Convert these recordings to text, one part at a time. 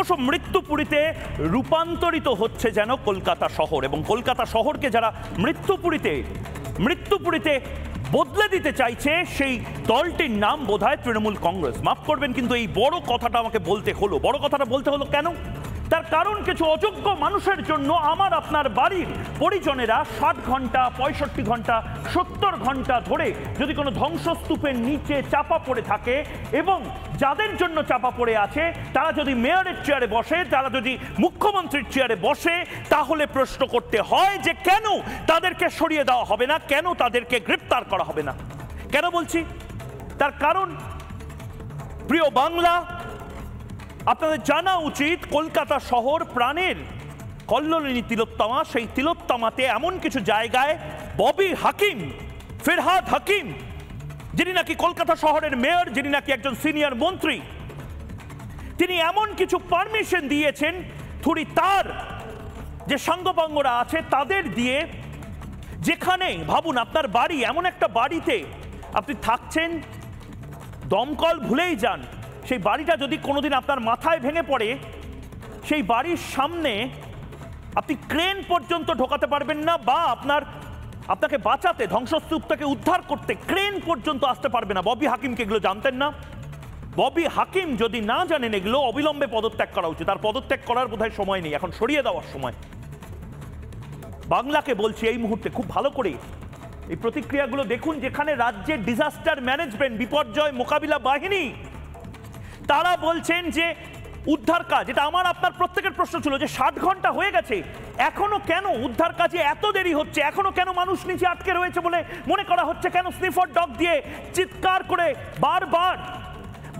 ক্রমশ মৃত্যুপুরীতে রূপান্তরিত হচ্ছে যেন কলকাতা শহর, এবং কলকাতা শহরকে যারা মৃত্যুপুরীতে বদলে দিতে চাইছে সেই দলটির নাম বোধহয় তৃণমূল কংগ্রেস। মাফ করবেন, কিন্তু এই বড় কথাটা আমাকে বলতে হলো। কেন? তার কারণ কিছু অযোগ্য মানুষের জন্য আমার আপনার বাড়ির পরিজনেরা 60 ঘন্টা, 65 ঘন্টা, 70 ঘন্টা ধরে যদি কোনো ধ্বংসস্তূপের নিচে চাপা পড়ে থাকে, এবং যাদের জন্য চাপা পড়ে আছে তারা যদি মেয়রের চেয়ারে বসে, তারা যদি মুখ্যমন্ত্রীর চেয়ারে বসে, তাহলে প্রশ্ন করতে হয় যে কেন তাদেরকে সরিয়ে দেওয়া হবে না, কেন তাদেরকে গ্রেপ্তার করা হবে না। কেন বলছি? তার কারণ প্রিয় বাংলা, আপনাদের জানা উচিত কলকাতা শহর প্রাণের কল্লোলিনী তিলোত্তমা, সেই তিলোত্তমাতে এমন কিছু জায়গায় ববি হাকিম, ফিরহাদ হাকিম, যিনি নাকি কলকাতা শহরের মেয়র, যিনি নাকি একজন সিনিয়র মন্ত্রী, তিনি এমন কিছু পারমিশন দিয়েছেন থুড়ি তার যে সাঙ্গপাঙ্গরা আছে তাদের দিয়ে, যেখানে ভাবুন আপনার বাড়ি, এমন একটা বাড়িতে আপনি থাকছেন, দমকল ভুলেই যান, সেই বাড়িটা যদি কোনোদিন আপনার মাথায় ভেঙে পড়ে, সেই বাড়ির সামনে আপনি ক্রেন পর্যন্ত ঢোকাতে পারবেন না, বা আপনাকে বাঁচাতে, ধ্বংসস্তূপটাকে উদ্ধার করতে ক্রেন পর্যন্ত আসতে পারবে না। ববি হাকিমকে এগুলো জানতেন না? ববি হাকিম যদি না জানেন এগুলো, অবিলম্বে পদত্যাগ করা উচিত। আর পদত্যাগ করার বোধহয় সময় নেই, এখন সরিয়ে দেওয়ার সময়। বাংলাকে বলছি এই মুহূর্তে খুব ভালো করে এই প্রতিক্রিয়াগুলো দেখুন, যেখানে রাজ্যের ডিজাস্টার ম্যানেজমেন্ট, বিপর্যয় মোকাবিলা বাহিনী, তারা বলছেন যে উদ্ধার কাজ, এটা আমার আপনার প্রত্যেকের প্রশ্ন ছিল যে 60 ঘন্টা হয়ে গেছে, এখনো কেন উদ্ধার কাজে এত দেরি হচ্ছে, এখনো কেন মানুষ নিচে আটকে রয়েছে বলে মনে করা হচ্ছে, কেন স্নিফার ডগ দিয়ে চিৎকার করে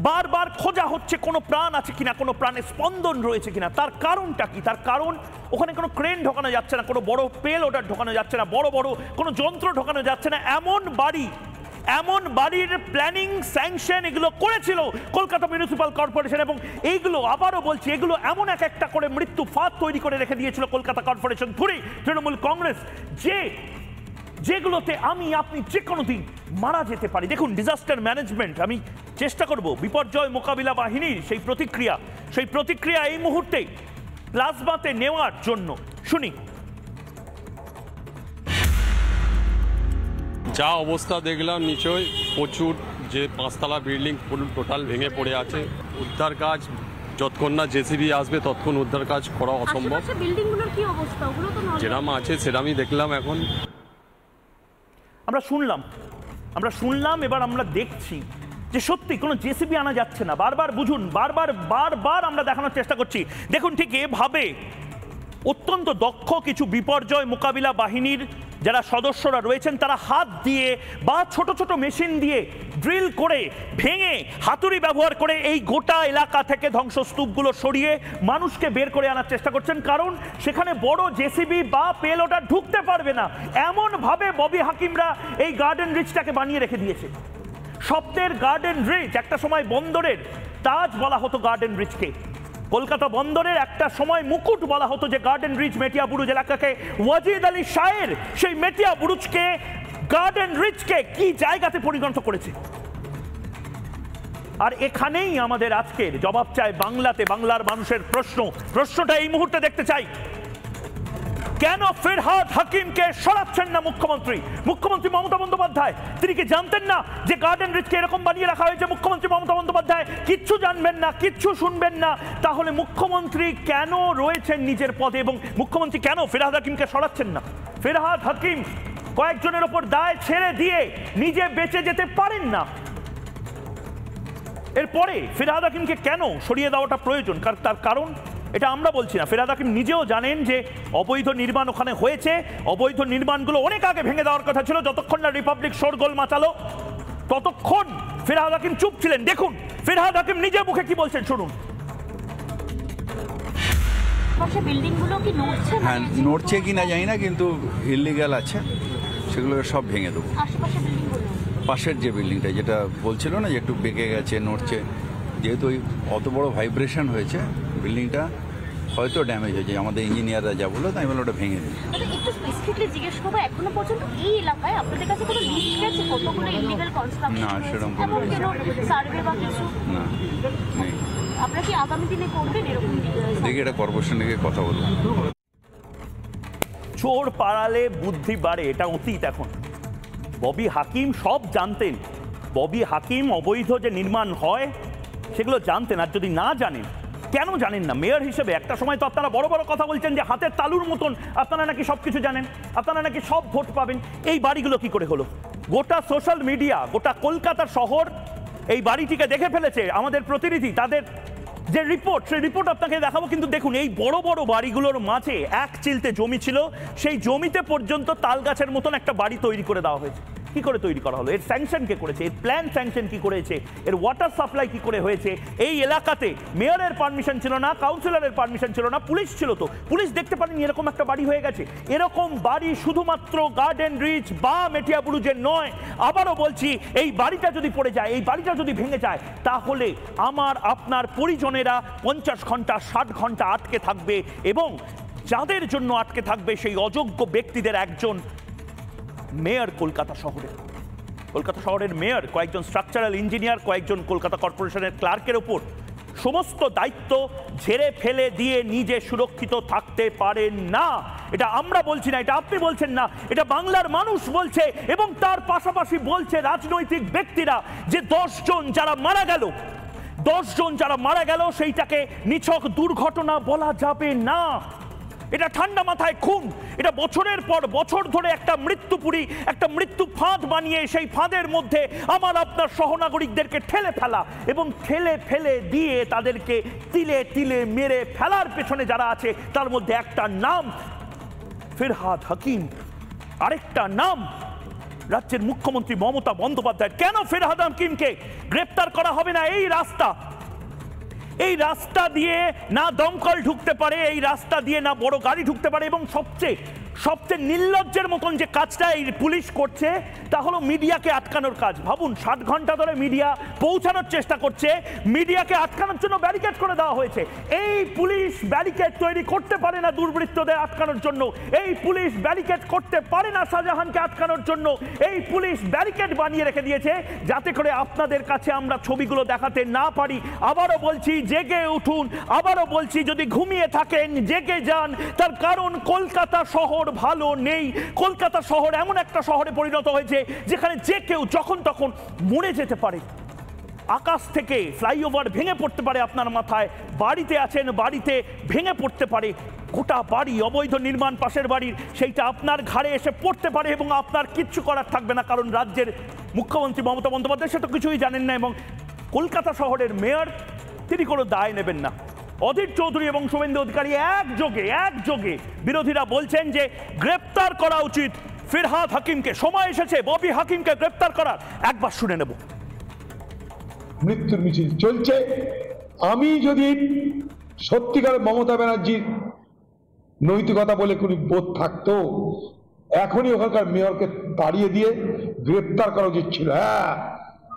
বারবার খোঁজা হচ্ছে কোনো প্রাণ আছে কিনা, কোনো প্রাণের স্পন্দন রয়েছে কিনা। তার কারণটা কি? তার কারণ ওখানে কোনো ক্রেন ঢোকানো যাচ্ছে না, কোনো বড় পেল ওটার ঢোকানো যাচ্ছে না, বড় কোনো যন্ত্র ঢোকানো যাচ্ছে না। এমন বাড়ির প্ল্যানিং, স্যাংশন এগুলো করেছিল কলকাতা মিউনিসিপ্যাল কর্পোরেশন, এবং এইগুলো আবারও বলছি, এগুলো এমন একটা করে মৃত্যু ফাঁদ তৈরি করে রেখে দিয়েছিল কলকাতা কর্পোরেশন ধরে তৃণমূল কংগ্রেস, যেগুলোতে আমি আপনি যে কোনো দিন মারা যেতে পারি। দেখুন, ডিজাস্টার ম্যানেজমেন্ট, আমি চেষ্টা করব বিপর্যয় মোকাবিলা বাহিনীর সেই প্রতিক্রিয়া এই মুহূর্তে প্লাজমাতে নেওয়ার জন্য। শুনি। যা অবস্থা দেখলাম, নিশ্চয়ই প্রচুর, যে 5 তলা বিল্ডিং টোটাল ভেঙে পড়ে আছে। উদ্ধার কাজ যতক্ষণ না জেসিবি আসবে ততক্ষণ উদ্ধার কাজ করা অসম্ভব। যেরাম আছে সেরামই দেখলাম। এখন আমরা শুনলাম, এবার আমরা দেখছি যে সত্যি কোনো জেসিবি আনা যাচ্ছে না। বারবার বুঝুন, বারবার আমরা দেখানোর চেষ্টা করছি। দেখুন, ঠিক এভাবে অত্যন্ত দক্ষ কিছু বিপর্যয় মোকাবিলা বাহিনীর যারা সদস্যরা রয়েছেন, তারা হাত দিয়ে বা ছোট ছোট মেশিন দিয়ে ড্রিল করে, ভেঙে, হাতুড়ি ব্যবহার করে এই গোটা এলাকা থেকে ধ্বংসস্তূপগুলো সরিয়ে মানুষকে বের করে আনার চেষ্টা করছেন। কারণ সেখানে বড় জেসিবি বা পেলোডার ঢুকতে পারবে না, এমনভাবে ববি হাকিমরা এই গার্ডেন রিচটাকে বানিয়ে রেখে দিয়েছে। স্বপ্নের গার্ডেন রিচ, একটা সময় বন্দরের তাজ বলা হতো গার্ডেন রিচকে, কলকাতা বন্দরের একটা সময় মুকুট বলা হতো যে গার্ডেন রিচ মেটিয়া বুরুজ এলাকাকে। ওয়াজিদ আলী শাহের সেই মেটিয়া বুরুজকে, গার্ডেন রিচকে কি জায়গাতে পরিণত করেছে। আর এখানেই আমাদের আজকের জবাব চাই বাংলাতে, বাংলার মানুষের প্রশ্নটা এই মুহূর্তে দেখতে চাই, কেন ফিরহাদ হাকিমকে সরাচ্ছেন না মুখ্যমন্ত্রী মমতা বন্দ্যোপাধ্যায়? তিনি কি জানতেন না যে গার্ডেন রিচকে এরকম বানিয়ে রাখা হয়েছে? মুখ্যমন্ত্রী মমতা বন্দ্যোপাধ্যায় কিচ্ছু জানবেন না, কিচ্ছু শুনবেন না। তাহলে মুখ্যমন্ত্রী কেন রয়েছেন নিজের পদে, এবং মুখ্যমন্ত্রী কেন ফিরহাদ হাকিমকে সরাচ্ছেন না? ফিরহাদ হাকিম কয়েকজনের ওপর দায় ছেড়ে দিয়ে নিজে বেঁচে যেতে পারেন না। এরপরে ফিরহাদ হাকিমকে কেন সরিয়ে দেওয়াটা প্রয়োজন? তার কারণ এটা আমরা বলছি না, ফিরহাদ হাকিম নিজেও জানেন যে অবৈধ নির্মাণ ওখানে হয়েছে। অবৈধ নির্মাণগুলো অনেক আগে ভেঙে দেওয়ার কথা ছিল। যতক্ষণ না রিপাবলিক শোরগোল মাচালো ততক্ষণ ফিরহাদ হাকিম চুপ ছিলেন। দেখুন ফিরহাদ হাকিম নিজে মুখে কি বলছেন, শুনুন। হ্যাঁ, নড়ছে কি না জানি না, কিন্তু ইলিগাল আছে, সেগুলো সব ভেঙে দেবো। পাশের যে বিল্ডিংটা, যেটা বলছিল না যে একটু বেঁকে গেছে, নড়ছে, যেহেতু ওই অত বড় ভাইব্রেশন হয়েছে, বিল্ডিংটা হয়তো ড্যামেজ হয়েছে। আমাদের ইঞ্জিনিয়াররা যা বললো, তাই বলে ওটা ভেঙে দিই। একটু স্পেসিফিকলি জিজ্ঞেস করবো, এখনো পর্যন্ত এই এলাকায় আপনাদের কাছে কোনো লিস্ট আছে কতগুলো ইলিগাল কনস্ট্রাকশন? না, সেরকম সার্ভে বা কিছু না, নেই। আপনারা কি আগামী দিনে করবেন এরকম? দেখি এটা কর্পোরেশন থেকে কথা বলবো। চোর পাড়ালে বুদ্ধি বাড়ে, এটা অতীত এখন। ববি হাকিম সব জানতেন। ববি হাকিম অবৈধ যে নির্মাণ হয় সেগুলো জানতেন। আর যদি না জানেন, কেন জানেন না? মেয়র হিসেবে একটা সময় তো আপনারা বড় বড় কথা বলছেন যে হাতের তালুর মতন আপনারা নাকি সব কিছু জানেন, আপনারা নাকি সব ভোট পাবেন। এই বাড়িগুলো কি করে হলো? গোটা সোশ্যাল মিডিয়া, গোটা কলকাতা শহর এই বাড়িটিকে দেখে ফেলেছে। আমাদের প্রতিনিধি তাদের যে রিপোর্ট, সেই রিপোর্ট আপনাকে দেখাবো। কিন্তু দেখুন, এই বড় বড় বাড়িগুলোর মাঝে এক চিলতে জমি ছিল, সেই জমিতে পর্যন্ত তাল গাছের মতন একটা বাড়ি তৈরি করে দেওয়া হয়েছে। কি করে তৈরি করা হলো? এর স্যাংশন কে করেছে? এর প্ল্যান স্যাংশন কি করেছে? এর ওয়াটার সাপ্লাই কি করে হয়েছে? এই এলাকাতে মেয়রের পারমিশন ছিল না, কাউন্সিলরের পারমিশন ছিল না, পুলিশ ছিল। তো পুলিশ দেখতে পারেনি এরকম একটা বাড়ি হয়ে গেছে? এরকম বাড়ি শুধুমাত্র গার্ডেন রিচ বা মেটিয়াবুরুজের নয়। আবারও বলছি, এই বাড়িটা যদি পড়ে যায়, এই বাড়িটা যদি ভেঙে যায়, তাহলে আমার আপনার পরিজনেরা 50 ঘন্টা 60 ঘন্টা আটকে থাকবে। এবং যাদের জন্য আটকে থাকবে সেই অযোগ্য ব্যক্তিদের একজন মেয়র কলকাতা শহরের মেয়র, কয়েকজন স্ট্রাকচারাল ইঞ্জিনিয়ার, কয়েকজন কলকাতা কর্পোরেশনের ক্লার্কের ওপর সমস্ত দায়িত্ব ঝেড়ে ফেলে দিয়ে নিজে সুরক্ষিত থাকতে পারেন না। এটা আমরা বলছি না, এটা আপনি বলছেন না, এটা বাংলার মানুষ বলছে। এবং তার পাশাপাশি বলছে রাজনৈতিক ব্যক্তিরা যে 10 জন যারা মারা গেল সেইটাকে নিছক দুর্ঘটনা বলা যাবে না। এটা ঠান্ডা মাথায় খুন। এটা বছরের পর বছর ধরে একটা মৃত্যুপুরী, একটা মৃত্যু ফাঁদ বানিয়ে সেই ফাঁদের মধ্যে আমার আপনার সহনাগরিকদেরকে ঠেলে ফেলা এবং ঠেলে ফেলে দিয়ে তাদেরকে তিলে তিলে মেরে ফেলার পেছনে যারা আছে তার মধ্যে একটা নাম ফিরহাদ হাকিম, আরেকটা নাম রাজ্যের মুখ্যমন্ত্রী মমতা বন্দ্যোপাধ্যায়। কেন ফিরহাদ হাকিমকে গ্রেপ্তার করা হবে না? এই রাস্তা দিয়ে না দমকল ঢুকতে পারে, এই রাস্তা দিয়ে না বড় গাড়ি ঢুকতে পারে। এবং সবচেয়ে নির্লজ্জের মতন যে কাজটা এই পুলিশ করছে তা হলো মিডিয়াকে আটকানোর কাজ। ভাবুন, 60 ঘন্টা ধরে মিডিয়া পৌঁছানোর চেষ্টা করছে, মিডিয়াকে আটকানোর জন্য ব্যারিকেড করে দেওয়া হয়েছে। এই পুলিশ ব্যারিকেড তৈরি করতে পারে না দুর্বৃত্তদের আটকানোর জন্য, এই পুলিশ ব্যারিকেড করতে পারে না শাহজাহানকে আটকানোর জন্য। এই পুলিশ ব্যারিকেড বানিয়ে রেখে দিয়েছে যাতে করে আপনাদের কাছে আমরা ছবিগুলো দেখাতে না পারি। আবারও বলছি, জেগে উঠুন। আবারও বলছি, যদি ঘুমিয়ে থাকেন জেগে যান। তার কারণ কলকাতা শহর ভালো নেই। কলকাতা শহর এমন একটা শহরে পরিণত হয়েছে যেখানে যে কেউ যখন তখন মরে যেতে পারে। আকাশ থেকে ফ্লাইওভার ভেঙে পড়তে পারে আপনার মাথায়, বাড়িতে আছেন, বাড়িতে ভেঙে পড়তে পারে, গোটা বাড়ি অবৈধ নির্মাণ পাশের বাড়ির সেইটা আপনার ঘাড়ে এসে পড়তে পারে এবং আপনার কিচ্ছু করার থাকবে না। কারণ রাজ্যের মুখ্যমন্ত্রী মমতা বন্দ্যোপাধ্যায় সে তো কিছুই জানেন না এবং কলকাতা শহরের মেয়র তিনি কোনো দায় নেবেন না। অধীর চৌধুরী এবং শুভেন্দু অধিকারী একযোগে বিরোধীরা বলছেন যে গ্রেপ্তার করা উচিত ফিরহাদ হাকিমকে। সময় এসেছে ববি হাকিমকে গ্রেপ্তার করার। একবার শুনে নেব। মৃত্যুর মিছিল চলছে। আমি যদি সত্যিকার মমতা ব্যানার্জির নৈতিকতা বলে কোনো বোধ থাকতো, এখনই ওখানকার মেয়রকে তাড়িয়ে দিয়ে গ্রেপ্তার করা উচিত ছিল। হ্যাঁ,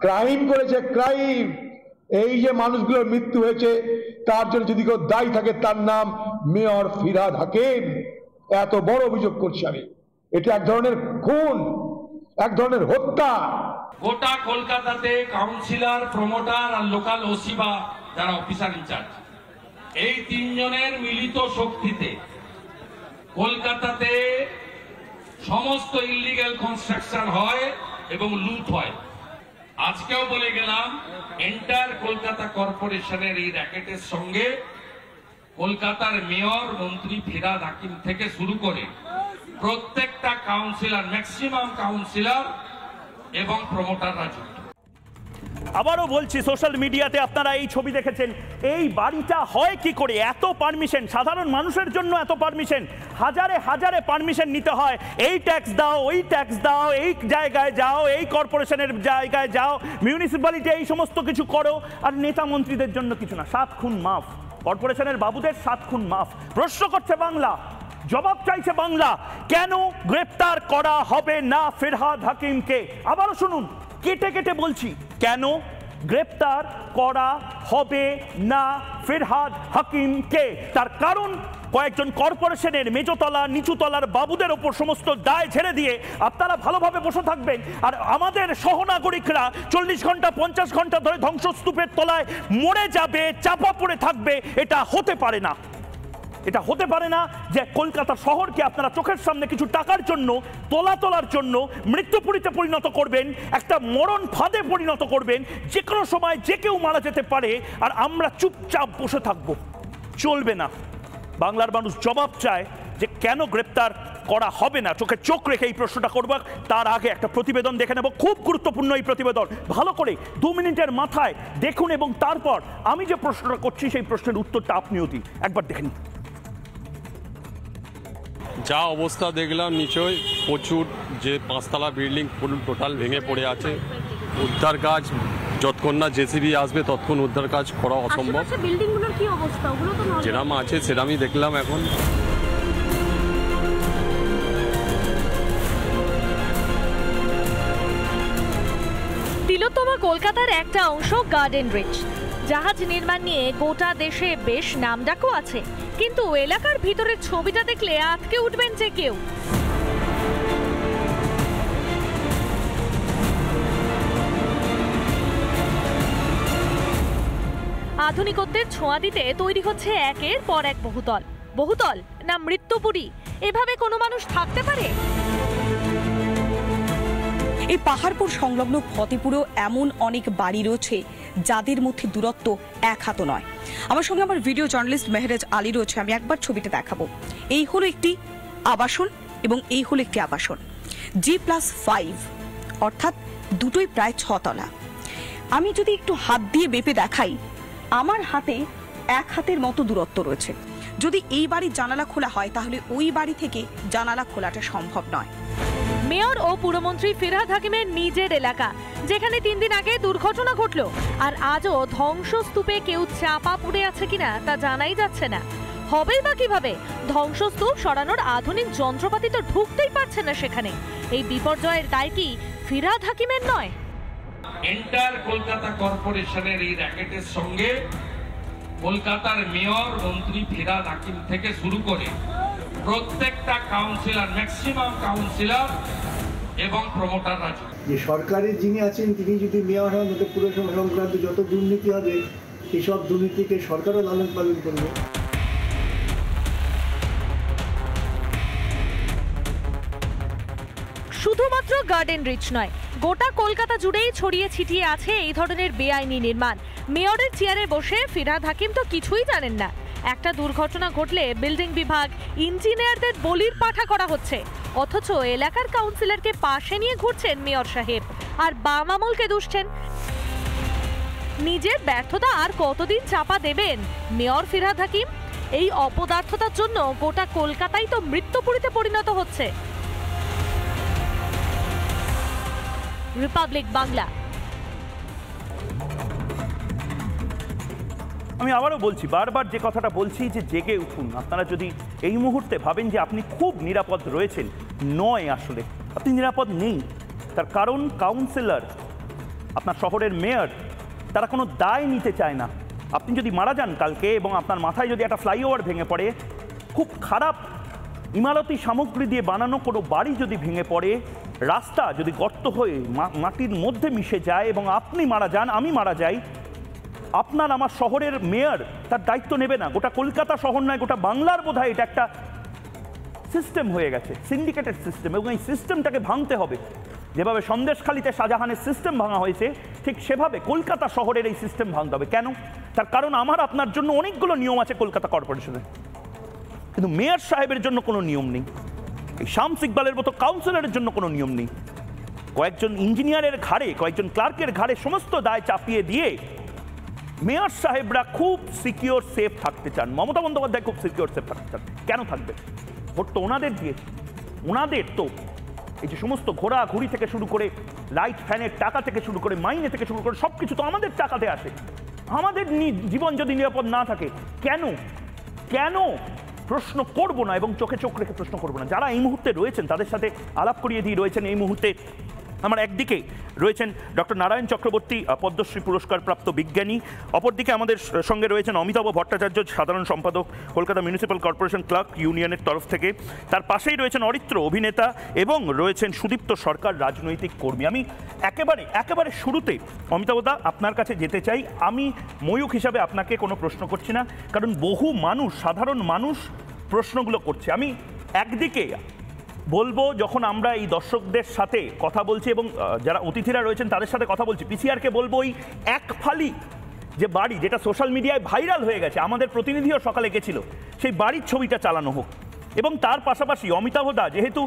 ক্রাইম করেছে, ক্রাইম। এই যে মানুষগুলোর মৃত্যু হয়েছে তার জন্য যদি কেউ দায়ী থাকে তার নাম মেয়র ফিরহাদ হাকিম। এত বড় অভিযোগ করছি আমি, এটা এক ধরনের খুন, এক ধরনের হত্যা। গোটা কলকাতাতে কাউন্সিলর, প্রমোটার আর লোকাল ওসি বা যারা অফিসার ইনচার্জ, এই 3 জনের মিলিত শক্তিতে কলকাতাতে সমস্ত ইলিগ্যাল কনস্ট্রাকশন হয় এবং লুট হয়। আজকেও বলে গেলাম, এন্টার কলকাতা কর্পোরেশনের এই র্যাকেটের সঙ্গে কলকাতার মেয়র, মন্ত্রী ফিরহাদ হাকিম থেকে শুরু করে প্রত্যেকটা কাউন্সিলর, ম্যাক্সিমাম কাউন্সিলর এবং প্রমোটাররা যুক্ত। আবারও বলছি, সোশ্যাল মিডিয়াতে আপনারা এই ছবি দেখেছেন। এই বাড়িটা হয় কি করে? এত পারমিশন, সাধারণ মানুষের জন্য এত পারমিশন, হাজারে পারমিশন নিতে হয়। এই ট্যাক্স দাও, ওই ট্যাক্স দাও, এই জায়গায় যাও, এই কর্পোরেশনের জায়গায় যাও, মিউনিসিপ্যালিটি এই সমস্ত কিছু করো। আর নেতা মন্ত্রীদের জন্য কিছু না। 7 খুন মাফ, কর্পোরেশনের বাবুদের 7 খুন মাফ। প্রশ্ন করছে বাংলা, জবাব চাইছে বাংলা, কেন গ্রেপ্তার করা হবে না ফিরহাদ হাকিমকে? আবারও শুনুন, কেটে বলছি, কেন গ্রেপ্তার করা হবে না ফিরহাদ হাকিমকে। তার কারণ কয়েকজন কর্পোরেশনের মেজতলা নিচুতলার বাবুদের ওপর সমস্ত দায় ঝেড়ে দিয়ে আপনারা ভালোভাবে বসে থাকবেন, আর আমাদের সহনাগরিকরা 40 ঘন্টা 50 ঘন্টা ধরে ধ্বংসস্তূপের তলায় মরে যাবে, চাপা পড়ে থাকবে। এটা হতে পারে না। এটা হতে পারে না যে কলকাতা শহরকে আপনারা চোখের সামনে কিছু টাকার জন্য তোলার জন্য মৃত্যুপুরীতে পরিণত করবেন, একটা মরণ ফাঁদে পরিণত করবেন। যে কোনো সময় যে কেউ মারা যেতে পারে, আর আমরা চুপচাপ বসে থাকবো। চলবে না। বাংলার মানুষ জবাব চায় যে কেন গ্রেপ্তার করা হবে না। চোখে চোখ রেখে এই প্রশ্নটা করব। তার আগে একটা প্রতিবেদন দেখে নেব, খুব গুরুত্বপূর্ণ এই প্রতিবেদন। ভালো করে 2 মিনিটের মাথায় দেখুন, এবং তারপর আমি যে প্রশ্নটা করছি সেই প্রশ্নের উত্তরটা আপনিও দিন। একবার দেখে নিন। যা অবস্থা দেখলাম নিচয় প্রচুর, যে 5 তলা বিল্ডিং পুরো টোটাল ভেঙে পড়ে আছে। উদ্ধার কাজ যতক্ষণ না জেসিবি আসবে ততক্ষণ উদ্ধার কাজ করা অসম্ভব। বিল্ডিংগুলোর কি অবস্থা? ওগুলো তো যেরকম আছে সেরকমই দেখলাম এখন। তিলোত্তমা কলকাতার একটা অংশ গার্ডেন রিচ। জাহাজ নির্মাণ নিয়ে গোটা দেশে বেশ নামডাকও আছে, কিন্তু এলাকার ভিতরের ছবিটা দেখলে আটকে উঠবেন যে কেউ। আধুনিকত্বের ছোঁয়া দিতে তৈরি হচ্ছে একের পর এক বহুতল। বহুতল না মৃত্যুপুরী, এভাবে কোনো মানুষ থাকতে পারে? এই পাহাড়পুর সংলগ্ন ফতেপুরেও এমন অনেক বাড়ি রয়েছে যাদের মধ্যে দূরত্ব 1 হাতও নয়। আমার সঙ্গে আমার ভিডিও জার্নালিস্ট মেহরাজ আলী রয়েছে। আমি একবার ছবিটা দেখাবো। এই হলো একটি আবাসন এবং এই হলো একটি আবাসন, G+5, অর্থাৎ দুটোই প্রায় 6 তলা। আমি যদি একটু হাত দিয়ে মেপে দেখাই, আমার হাতে 1 হাতের মতো দূরত্ব রয়েছে। যদি এই বাড়ির জানালা খোলা হয় তাহলে ওই বাড়ি থেকে জানালা খোলাটা সম্ভব নয়। মেয়র ও পুরমন্ত্রী ফিরহাদ হাকিমের নিজের এলাকা, যেখানে 3 দিন আগে দুর্ঘটনা ঘটলো, আর আজও ধ্বংসস্তূপে কেউ চাপা পড়ে আছে কিনা তা জানাই যাচ্ছে না। হবেই বা কিভাবে? ধ্বংসস্তূপ সরানোর আধুনিক যন্ত্রপাতি তো ঢুকতেই পারছে না সেখানে। এই বিপর্যয়ের দায় কি ফিরহাদ হাকিমের নয়? এন্টার কলকাতা কর্পোরেশনের এই র্যাকেটের সঙ্গে কলকাতার মেয়র মন্ত্রী ফিরহাদ হাকিম থেকে শুরু করে প্রত্যেকটা কাউন্সিলর, ম্যাক্সিমাম কাউন্সিলর এবং প্রমোটাররা, যে সরকারের যিনি আছেন তিনি যদি মেয়র হন, তাতে পুরসভা সংক্রান্ত যত দুর্নীতি হবে সেসব দুর্নীতিকে সরকারও লালন পালন করবে। শুধুমাত্র গার্ডেন রিচ নয়, গোটা কলকাতা জুড়েই ছড়িয়ে ছিটিয়ে আছে এই ধরনের বেআইনি নির্মাণ। মেয়রের চেয়ারে বসে ফিরহাদ হাকিম তো কিছুই জানেন না। একটা দুর্ঘটনা ঘটলে বিল্ডিং বিভাগ, ইঞ্জিনিয়ারদের বলির পাঠা করা হচ্ছে, অথচ এলাকার কাউন্সিলরকে পাশে নিয়ে ঘুরছেন মেয়র সাহেব, আর বাম আমলকে দুষছেন। নিজের ব্যর্থতা আর কতদিন চাপা দেবেন মেয়র ফিরহাদ হাকিম? এই অপদার্থতার জন্য গোটা কলকাতাই তো মৃত্যুপুরীতে পরিণত হচ্ছে। রিপাবলিক বাংলা। আমি আবারও বলছি, বারবার যে কথাটা বলছি, যে জেগে উঠুন। আপনারা যদি এই মুহূর্তে ভাবেন যে আপনি খুব নিরাপদ রয়েছেন, নয়, আসলে আপনি নিরাপদ নেই। তার কারণ কাউন্সিলর, আপনার শহরের মেয়র, তারা কোনো দায় নিতে চায় না। আপনি যদি মারা যান কালকে এবং আপনার মাথায় যদি একটা ফ্লাইওভার ভেঙে পড়ে, খুব খারাপ ইমারতি সামগ্রী দিয়ে বানানো কোনো বাড়ি যদি ভেঙে পড়ে, রাস্তা যদি গর্ত হয়ে মাটির মধ্যে মিশে যায় এবং আপনি মারা যান, আমি মারা যাই, আপনার আমার শহরের মেয়র তার দায়িত্ব নেবে না? গোটা কলকাতা শহর নয়, গোটা বাংলার বোধহয় এটা একটা সিস্টেম হয়ে গেছে, সিন্ডিকেটেড সিস্টেম, এবং এই সিস্টেমটাকে ভাঙতে হবে। যেভাবে সন্দেশখালিতে শাহজাহানের সিস্টেম ভাঙা হয়েছে, ঠিক সেভাবে কলকাতা শহরের এই সিস্টেম ভাঙতে হবে। কেন? তার কারণ আমার আপনার জন্য অনেকগুলো নিয়ম আছে কলকাতা কর্পোরেশনের, কিন্তু মেয়র সাহেবের জন্য কোনো নিয়ম নেই। এই শামস ইকবালের মতো কাউন্সিলরের জন্য কোনো নিয়ম নেই। কয়েকজন ইঞ্জিনিয়ারের ঘাড়ে, কয়েকজন ক্লার্কের ঘাড়ে সমস্ত দায় চাপিয়ে দিয়ে মেয়র সাহেবরা খুব সিকিওর সেফ থাকতে চান। মমতা বন্দ্যোপাধ্যায় খুব সিকিওর সেফ থাকতে চান। কেন থাকবে? ভোট তো ওনাদের দিয়েছে। ওনাদের তো এই যে সমস্ত ঘোরাঘুরি থেকে শুরু করে, লাইট ফ্যানের টাকা থেকে শুরু করে, মাইনে থেকে শুরু করে সব কিছু তো আমাদের টাকাতে আসে। আমাদের জীবন যদি নিরাপদ না থাকে, কেন কেন প্রশ্ন করব না, এবং চোখে চোখ রেখে প্রশ্ন করব না। যারা এই মুহূর্তে রয়েছেন তাদের সাথে আলাপ করিয়ে দিয়ে রয়েছেন এই মুহূর্তে আমার একদিকে রয়েছেন ডক্টর নারায়ণ চক্রবর্তী, পদ্মশ্রী পুরস্কার প্রাপ্ত বিজ্ঞানী, অপরদিকে আমাদের সঙ্গে রয়েছেন অমিতাভ ভট্টাচার্য, সাধারণ সম্পাদক কলকাতা মিউনিসিপ্যাল কর্পোরেশন ক্লার্ক ইউনিয়নের তরফ থেকে। তার পাশেই রয়েছেন অরিত্র, অভিনেতা, এবং রয়েছেন সুদীপ্ত সরকার, রাজনৈতিক কর্মী। আমি একেবারে শুরুতে অমিতাভদা আপনার কাছে যেতে চাই। আমি ময়ূখ হিসাবে আপনাকে কোনো প্রশ্ন করছি না, কারণ বহু মানুষ, সাধারণ মানুষ প্রশ্নগুলো করছে। আমি একদিকে বলবো, যখন আমরা এই দর্শকদের সাথে কথা বলছি এবং যারা অতিথিরা রয়েছেন তাদের সাথে কথা বলছি, পিসিআরকে বলবো ওই এক ফালি যে বাড়ি, যেটা সোশ্যাল মিডিয়ায় ভাইরাল হয়ে গেছে, আমাদের প্রতিনিধিও সকালে গেছিল, সেই বাড়ির ছবিটা চালানো হোক। এবং তার পাশাপাশি অমিতাভদা, যেহেতু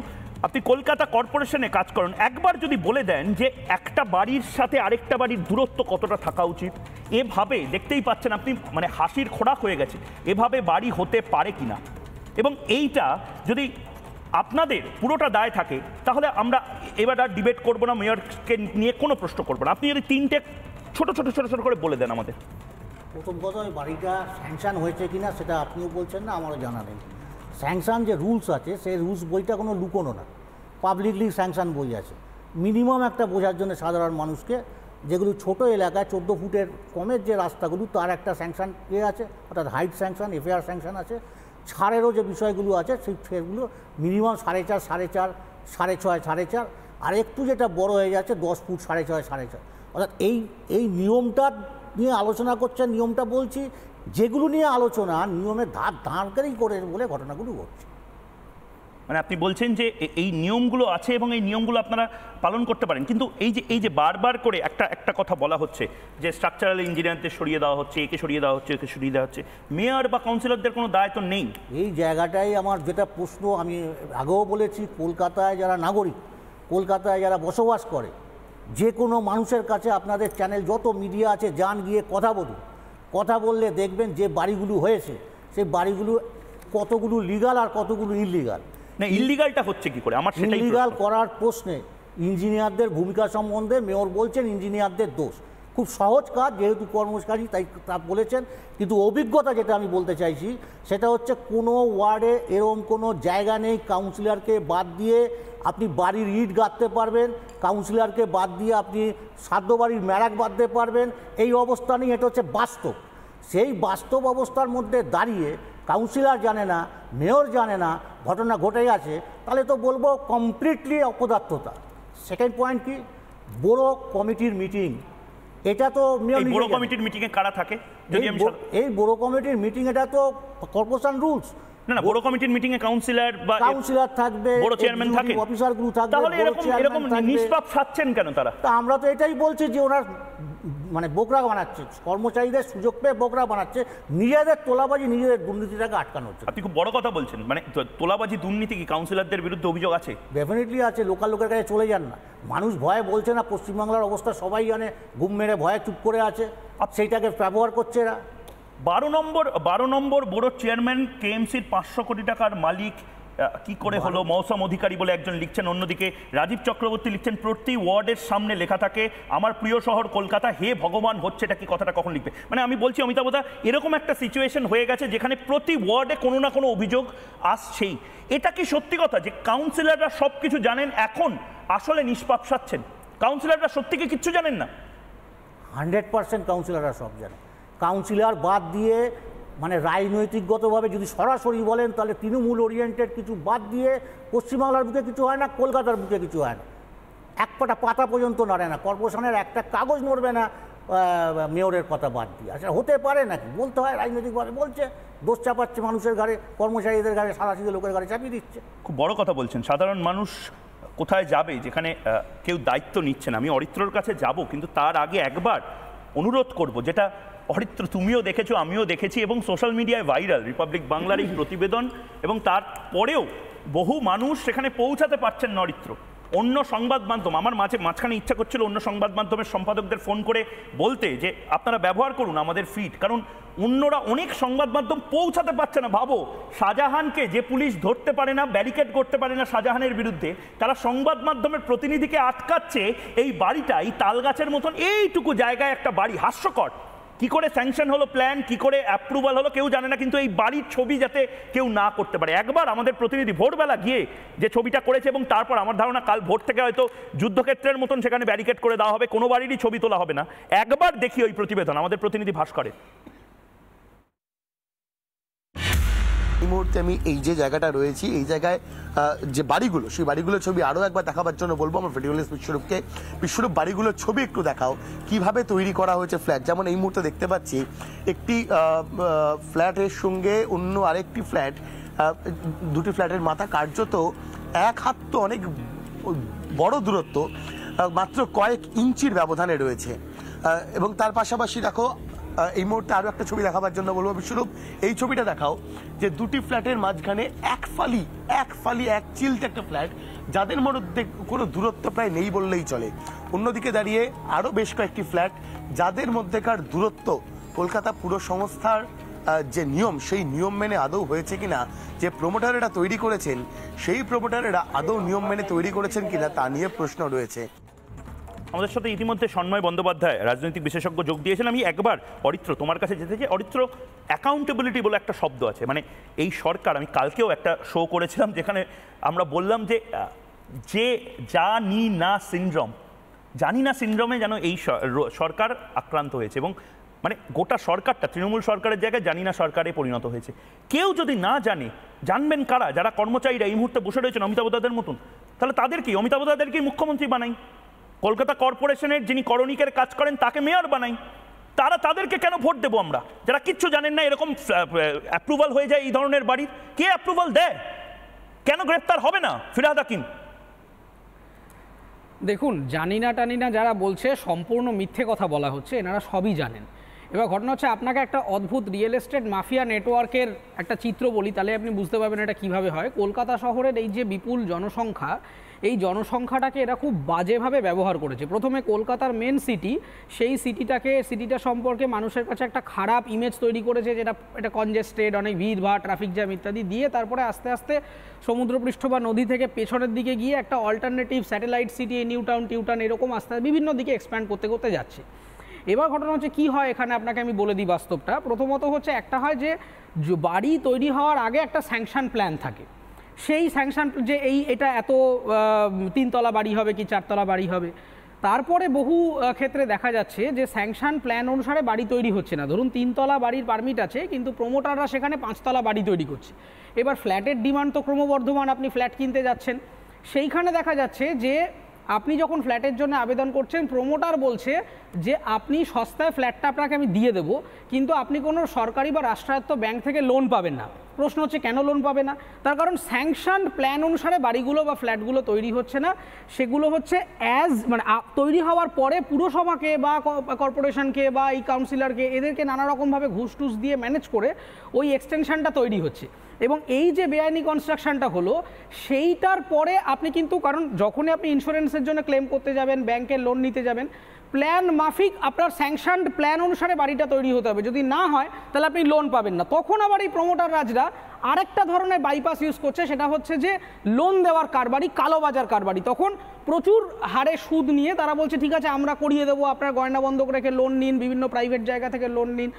আপনি কলকাতা কর্পোরেশনে কাজ করেন, একবার যদি বলে দেন যে একটা বাড়ির সাথে আরেকটা বাড়ির দূরত্ব কতটা থাকা উচিত। এভাবে দেখতেই পাচ্ছেন আপনি, মানে হাসির খোরাক হয়ে গেছে, এভাবে বাড়ি হতে পারে কিনা। এবং এইটা যদি আপনাদের পুরোটা দায় থাকে, তাহলে আমরা এবার আর ডিবেট করবো না, মেয়রকে নিয়ে কোনো প্রশ্ন করবো না। আপনি যদি তিনটে ছোট করে বলে দেন আমাদের। প্রথম কথা, ওই বাড়িটা স্যাংশন হয়েছে কিনা সেটা আপনিও বলছেন না, আমারও জানা নেই। স্যাংশন যে রুলস আছে, সেই রুলস বইটা কোনো লুকোনো না, পাবলিকলি স্যাংশন বই আছে। মিনিমাম একটা বোঝার জন্য সাধারণ মানুষকে, যেগুলো ছোট এলাকায় 14 ফুটের কমের যে রাস্তাগুলো, তার একটা স্যাংশন আছে, অর্থাৎ হাইট স্যাংশন, এফআইআর স্যাংশন আছে। ছাড়েরও যে বিষয়গুলো আছে, সেগুলো মিনিমাম 4.5, 4.5, 6.5, 4.5, আর একটু যেটা বড় হয়ে যাচ্ছে 10 ফুট, 6.5, 6.5। অর্থাৎ এই নিয়মটা নিয়ে আলোচনা করছে, নিয়মটা বলছি, যেগুলো নিয়ে আলোচনা নিয়মের ধারকারই করে বলে ঘটনাগুলো ঘটছে। মানে আপনি বলছেন যে এই নিয়মগুলো আছে এবং এই নিয়মগুলো আপনারা পালন করতে পারেন, কিন্তু এই যে বারবার করে একটা কথা বলা হচ্ছে যে স্ট্রাকচারাল ইঞ্জিনিয়ারদের সরিয়ে দেওয়া হচ্ছে, একে সরিয়ে দেওয়া হচ্ছে, একে সরিয়ে দেওয়া হচ্ছে, মেয়র বা কাউন্সিলরদের কোনো দায়িত্ব নেই। এই জায়গাটাই আমার যেটা প্রশ্ন, আমি আগেও বলেছি, কলকাতায় যারা নাগরিক, কলকাতায় যারা বসবাস করে, যে কোনো মানুষের কাছে আপনাদের চ্যানেল যত মিডিয়া আছে, যান গিয়ে কথা বলুন। কথা বললে দেখবেন যে বাড়িগুলো হয়েছে, সেই বাড়িগুলো কতগুলো লিগাল আর কতগুলো ইললিগাল। না, ইললিগালটা হচ্ছে কি করে? আমার সেটাই ইললিগাল করার প্রশ্নে ইঞ্জিনিয়ারদের ভূমিকা সম্বন্ধে মেয়র বলছেন ইঞ্জিনিয়ারদের দোষ। খুব সহজ কাজ, যেহেতু কর্মচারী তাই তা বলেছেন, কিন্তু অভিজ্ঞতা যেটা আমি বলতে চাইছি সেটা হচ্ছে কোনো ওয়ার্ডে এরকম কোনো জায়গা নেই কাউন্সিলরকে বাদ দিয়ে আপনি বাড়ির ইট গাঁথতে পারবেন, কাউন্সিলরকে বাদ দিয়ে আপনি সাধ্য বাড়ির ম্যারাক বাঁধতে পারবেন। এই অবস্থা নেই, এটা হচ্ছে বাস্তব। সেই বাস্তব অবস্থার মধ্যে দাঁড়িয়ে কাউন্সিলর জানে না, মেয়র জানে না, ঘটনা ঘটে গেছে, তাহলে তো বলবো কমপ্লিটলি অপদার্থতা। সেকেন্ড পয়েন্ট কি, বড় কমিটির মিটিং, এটা তো বড় কমিটির মিটিংয়ে কারা থাকে? এই বড় কমিটির মিটিং, এটা তো কর্পোরেশন রুলস। না, বড় কমিটির মিটিংয়ে কাউন্সিলর থাকবে, বড় চেয়ারম্যান থাকে, অফিসারগুলো থাকবে। তাহলে এরকম নিষ্পাপ সাচ্ছেন কেন তারা? তা আমরা তো এটাই বলছি যে ওনার মানে বোকরা বানাচ্ছে, কর্মচারীদের সুযোগ পেয়ে বোকরা বানাচ্ছে, নিজেদের তোলাবাজি, নিজেদের দুর্নীতিটাকে আটকানো হচ্ছে। আপনি খুব বড় কথা বলছেন, মানে তোলাবাজি, দুর্নীতি কি কাউন্সিলরদের বিরুদ্ধে অভিযোগ আছে? ডেফিনেটলি আছে। লোকের কাছে চলে যান না, মানুষ ভয়ে বলছে না, পশ্চিমবাংলার অবস্থা সবাই জানে, ঘুম মেরে ভয়ে চুপ করে আছে, সেইটাকে ব্যবহার করছে এরা। 12 নম্বর বড় চেয়ারম্যান কেএমসির 500 কোটি টাকার মালিক কি করে হলো? মৌসুম অধিকারী বলে একজন লিখছেন, অন্যদিকে রাজীব চক্রবর্তী লিখছেন প্রতি ওয়ার্ডের সামনে লেখা থাকে আমার প্রিয় শহর কলকাতা, হে ভগবান, হচ্ছে এটা কি? কথাটা কখন লিখবে? মানে আমি বলছি অমিতাভদা, এরকম একটা সিচুয়েশন হয়ে গেছে যেখানে প্রতি ওয়ার্ডে কোনো না কোনো অভিযোগ আসছেই। এটা কি সত্যি কথা যে কাউন্সিলররা সব কিছু জানেন, এখন আসলে নিষ্পাপ সাচ্ছেন? কাউন্সিলররা সত্যি কি কিচ্ছু জানেন না? 100% কাউন্সিলররা সব জানে। কাউন্সিলর বাদ দিয়ে, মানে রাজনৈতিকগতভাবে যদি সরাসরি বলেন, তাহলে তৃণমূল ওরিয়েন্টেড কিছু বাদ দিয়ে পশ্চিমবাংলার বুকে কিছু হয় না, কলকাতার বুকে কিছু হয় না, এক কটা পাতা পর্যন্ত নড়ে না, কর্পোরেশনের একটা কাগজ নড়বে না মেয়রের কথা বাদ দিয়ে। আসলে হতে পারে নাকি? বলতে হয়, রাজনৈতিকভাবে বলছে, দোষ চাপাচ্ছে মানুষের ঘাড়ে, কর্মচারীদের ঘাড়ে, সারাশিতে লোকের ঘাড়ে চাপিয়ে দিচ্ছে। খুব বড় কথা বলছেন। সাধারণ মানুষ কোথায় যাবে যেখানে কেউ দায়িত্ব নিচ্ছে না? আমি অরিত্রর কাছে যাব, কিন্তু তার আগে একবার অনুরোধ করব, যেটা অরিত্র তুমিও দেখেছো, আমিও দেখেছি, এবং সোশ্যাল মিডিয়ায় ভাইরাল রিপাবলিক বাংলার এই প্রতিবেদন, এবং তারপরেও বহু মানুষ সেখানে পৌঁছাতে পারছেন না। অরিত্র, অন্য সংবাদ মাধ্যম, আমার মাঝখানে ইচ্ছা করছিল অন্য সংবাদ মাধ্যমের সম্পাদকদের ফোন করে বলতে যে আপনারা ব্যবহার করুন আমাদের ফিড, কারণ অন্যরা অনেক সংবাদ মাধ্যম পৌঁছাতে পারছে না। ভাবো, শাহজাহানকে যে পুলিশ ধরতে পারে না, ব্যারিকেড করতে পারে না শাহজাহানের বিরুদ্ধে, তারা সংবাদ মাধ্যমের প্রতিনিধিকে আটকাচ্ছে এই বাড়িটা, এই তালগাছের মতন এইটুকু জায়গায় একটা বাড়ি। হাস্যকর, কি করে স্যাংশন হলো প্ল্যান, কি করে অ্যাপ্রুভাল হলো কেউ জানে না, কিন্তু এই বাড়ির ছবি যাতে কেউ না করতে পারে। একবার আমাদের প্রতিনিধি ভোরবেলা গিয়ে যে ছবিটা করেছে এবং তারপর আমার ধারণা কাল ভোর থেকে হয়তো যুদ্ধক্ষেত্রের মতন সেখানে ব্যারিকেড করে দেওয়া হবে, কোনো বাড়িরই ছবি তোলা হবে না। একবার দেখি ওই প্রতিবেদন আমাদের প্রতিনিধি ভাস্করের। এই মুহূর্তে আমি এই যে জায়গাটা রয়েছি, এই জায়গায় যে বাড়িগুলো, সেই বাড়িগুলোর ছবি আরও একবার দেখাবার জন্য বলবো আমার ভিডিওলিস্ট বিশ্বরূপকে। বিশ্বরূপ, বাড়িগুলোর ছবি একটু দেখাও, কিভাবে তৈরি করা হয়েছে ফ্ল্যাট। যেমন এই মুহূর্তে দেখতে পাচ্ছি একটি ফ্ল্যাটের সঙ্গে অন্য আরেকটি ফ্ল্যাট, দুটি ফ্ল্যাটের মাথা কার্যত এক হাত, তো অনেক বড় দূরত্ব, মাত্র কয়েক ইঞ্চির ব্যবধানে রয়েছে। এবং তার পাশাপাশি দেখো এই মুহূর্তে আরো একটা ছবি দেখাবার জন্য বলবো বিশ্বরূপ, এই ছবিটা দেখাও যে দুটি ফ্ল্যাটের মাঝখানে এক ফালি এক চিলতে একটা ফ্ল্যাট, যাদের মধ্যে কোনো দূরত্ব প্রায় নেই বললেই চলে। অন্যদিকে দাঁড়িয়ে আরো বেশ কয়েকটি ফ্ল্যাট, যাদের মধ্যেকার দূরত্ব কলকাতা পুর সংস্থার যে নিয়ম, সেই নিয়ম মেনে আদৌ হয়েছে কিনা, যে প্রমোটারেরা তৈরি করেছেন সেই প্রমোটারেরা আদৌ নিয়ম মেনে তৈরি করেছেন কিনা তা নিয়ে প্রশ্ন রয়েছে। আমাদের সাথে ইতিমধ্যে সন্ময় বন্দ্যোপাধ্যায় রাজনৈতিক বিশেষজ্ঞ যোগ দিয়েছেন। আমি একবার অরিত্র তোমার কাছে যেতে চাই। অরিত্র, অ্যাকাউন্টেবিলিটি বলে একটা শব্দ আছে, মানে এই সরকার, আমি কালকেও একটা শো করেছিলাম যেখানে আমরা বললাম যে জানি না সিনড্রোমে যেন এই সরকার আক্রান্ত হয়েছে, এবং মানে গোটা সরকারটা তৃণমূল সরকারের জায়গায় জানি না সরকারে পরিণত হয়েছে। কেউ যদি না জানে, জানবেন কারা? যারা কর্মচারীরা এই মুহূর্তে বসে রয়েছেন অমিতাভ দাদের মতন, তাহলে তাদেরকেই, অমিতাভ দাদেরকেই মুখ্যমন্ত্রী বানাই, কলকাতা কর্পোরেশনের যিনি করণিকের কাজ করেন তাকে মেয়র বানাই, তাদেরকে কেন ভোট দেবো আমরা, যারা কিচ্ছু জানেন না? এরকম অ্যাপ্রুভাল হয়ে যায় এই ধরনের বাড়ির, কে অ্যাপ্রুভাল দেয়? কেন গ্রেপ্তার হবে না ফিরহাদ হাকিম? দেখুন, জানি না যারা বলছে সম্পূর্ণ মিথ্যে কথা বলা হচ্ছে, এনারা সবই জানেন। এবার ঘটনা হচ্ছে, আপনাকে একটা অদ্ভুত রিয়েল এস্টেট মাফিয়া নেটওয়ার্কের একটা চিত্র বলি, তাহলে আপনি বুঝতে পারবেন এটা কিভাবে হয়। কলকাতা শহরের এই যে বিপুল জনসংখ্যা, এই জনসংখ্যাটাকে এরা খুব বাজেভাবে ব্যবহার করেছে। প্রথমে কলকাতার মেন সিটি, সেই সিটিটা সম্পর্কে মানুষের কাছে একটা খারাপ ইমেজ তৈরি করেছে, যেটা এটা কনজেস্টেড, অনেক ভিড়ভাড়, ট্রাফিক জ্যাম ইত্যাদি দিয়ে তারপরে আস্তে আস্তে সমুদ্রপৃষ্ঠ বা নদী থেকে পেছনের দিকে গিয়ে একটা alternative satellite city, new town এরকম আস্তে আস্তে বিভিন্ন দিকে এক্সপ্যান্ড করতে যাচ্ছে। এবার ঘটনা হচ্ছে কি হয় এখানে, আপনাকে আমি বলে দিই বাস্তবটা। প্রথমত হচ্ছে, একটা হয় যে বাড়ি তৈরি হওয়ার আগে একটা স্যাংশন প্ল্যান থাকে, সেই স্যাংশন যে এটা এত 3 তলা বাড়ি হবে কি 4 তলা বাড়ি হবে। তারপরে বহু ক্ষেত্রে দেখা যাচ্ছে যে স্যাংশন প্ল্যান অনুসারে বাড়ি তৈরি হচ্ছে না। ধরুন 3 তলা বাড়ির পারমিট আছে, কিন্তু প্রমোটাররা সেখানে 5 তলা বাড়ি তৈরি করছে। এবার ফ্ল্যাটের ডিমান্ড তো ক্রমবর্ধমান, আপনি ফ্ল্যাট কিনতে যাচ্ছেন, সেইখানে দেখা যাচ্ছে যে আপনি যখন ফ্ল্যাটের জন্য আবেদন করছেন, প্রমোটার বলছে যে আপনি সস্তায় ফ্ল্যাটটা আপনাকে আমি দিয়ে দেবো, কিন্তু আপনি কোনো সরকারি বা রাষ্ট্রায়ত্ত ব্যাংক থেকে লোন পাবেন না। প্রশ্ন হচ্ছে কেন লোন পাবে না? তার কারণ স্যাংশন প্ল্যান অনুসারে বাড়িগুলো বা ফ্ল্যাটগুলো তৈরি হচ্ছে না, সেগুলো হচ্ছে মানে তৈরি হওয়ার পরে পুরসভাকে বা কর্পোরেশনকে বা এই কাউন্সিলরকে, এদেরকে নানা রকমভাবে ঘুষ টুস দিয়ে ম্যানেজ করে ওই এক্সটেনশনটা তৈরি হচ্ছে। এবং এই যে বেআইনি কনস্ট্রাকশনটা হলো, সেইটার পরে আপনি কিন্তু, কারণ যখনই আপনি ইন্স্যুরেন্সের জন্য ক্লেম করতে যাবেন, ব্যাংকের লোন নিতে যাবেন, প্ল্যান মাফিক আপনার স্যাংশনড প্ল্যান অনুসারে বাড়িটা তৈরি হতে হবে। যদি না হয় তাহলে আপনি লোন পাবেন না। তখন আবার এই প্রমোটার রাজরা আরেকটা ধরনের বাইপাস ইউজ করছে, সেটা হচ্ছে যে লোন দেওয়ার কারবারি, কালোবাজার কারবারি। তখন প্রচুর হারে সুদ নিয়ে তারা বলছে ঠিক আছে আমরা করিয়ে দেবো, আপনার গয়না বন্ধক রেখে লোন নিন, বিভিন্ন প্রাইভেট জায়গা থেকে লোন নিন।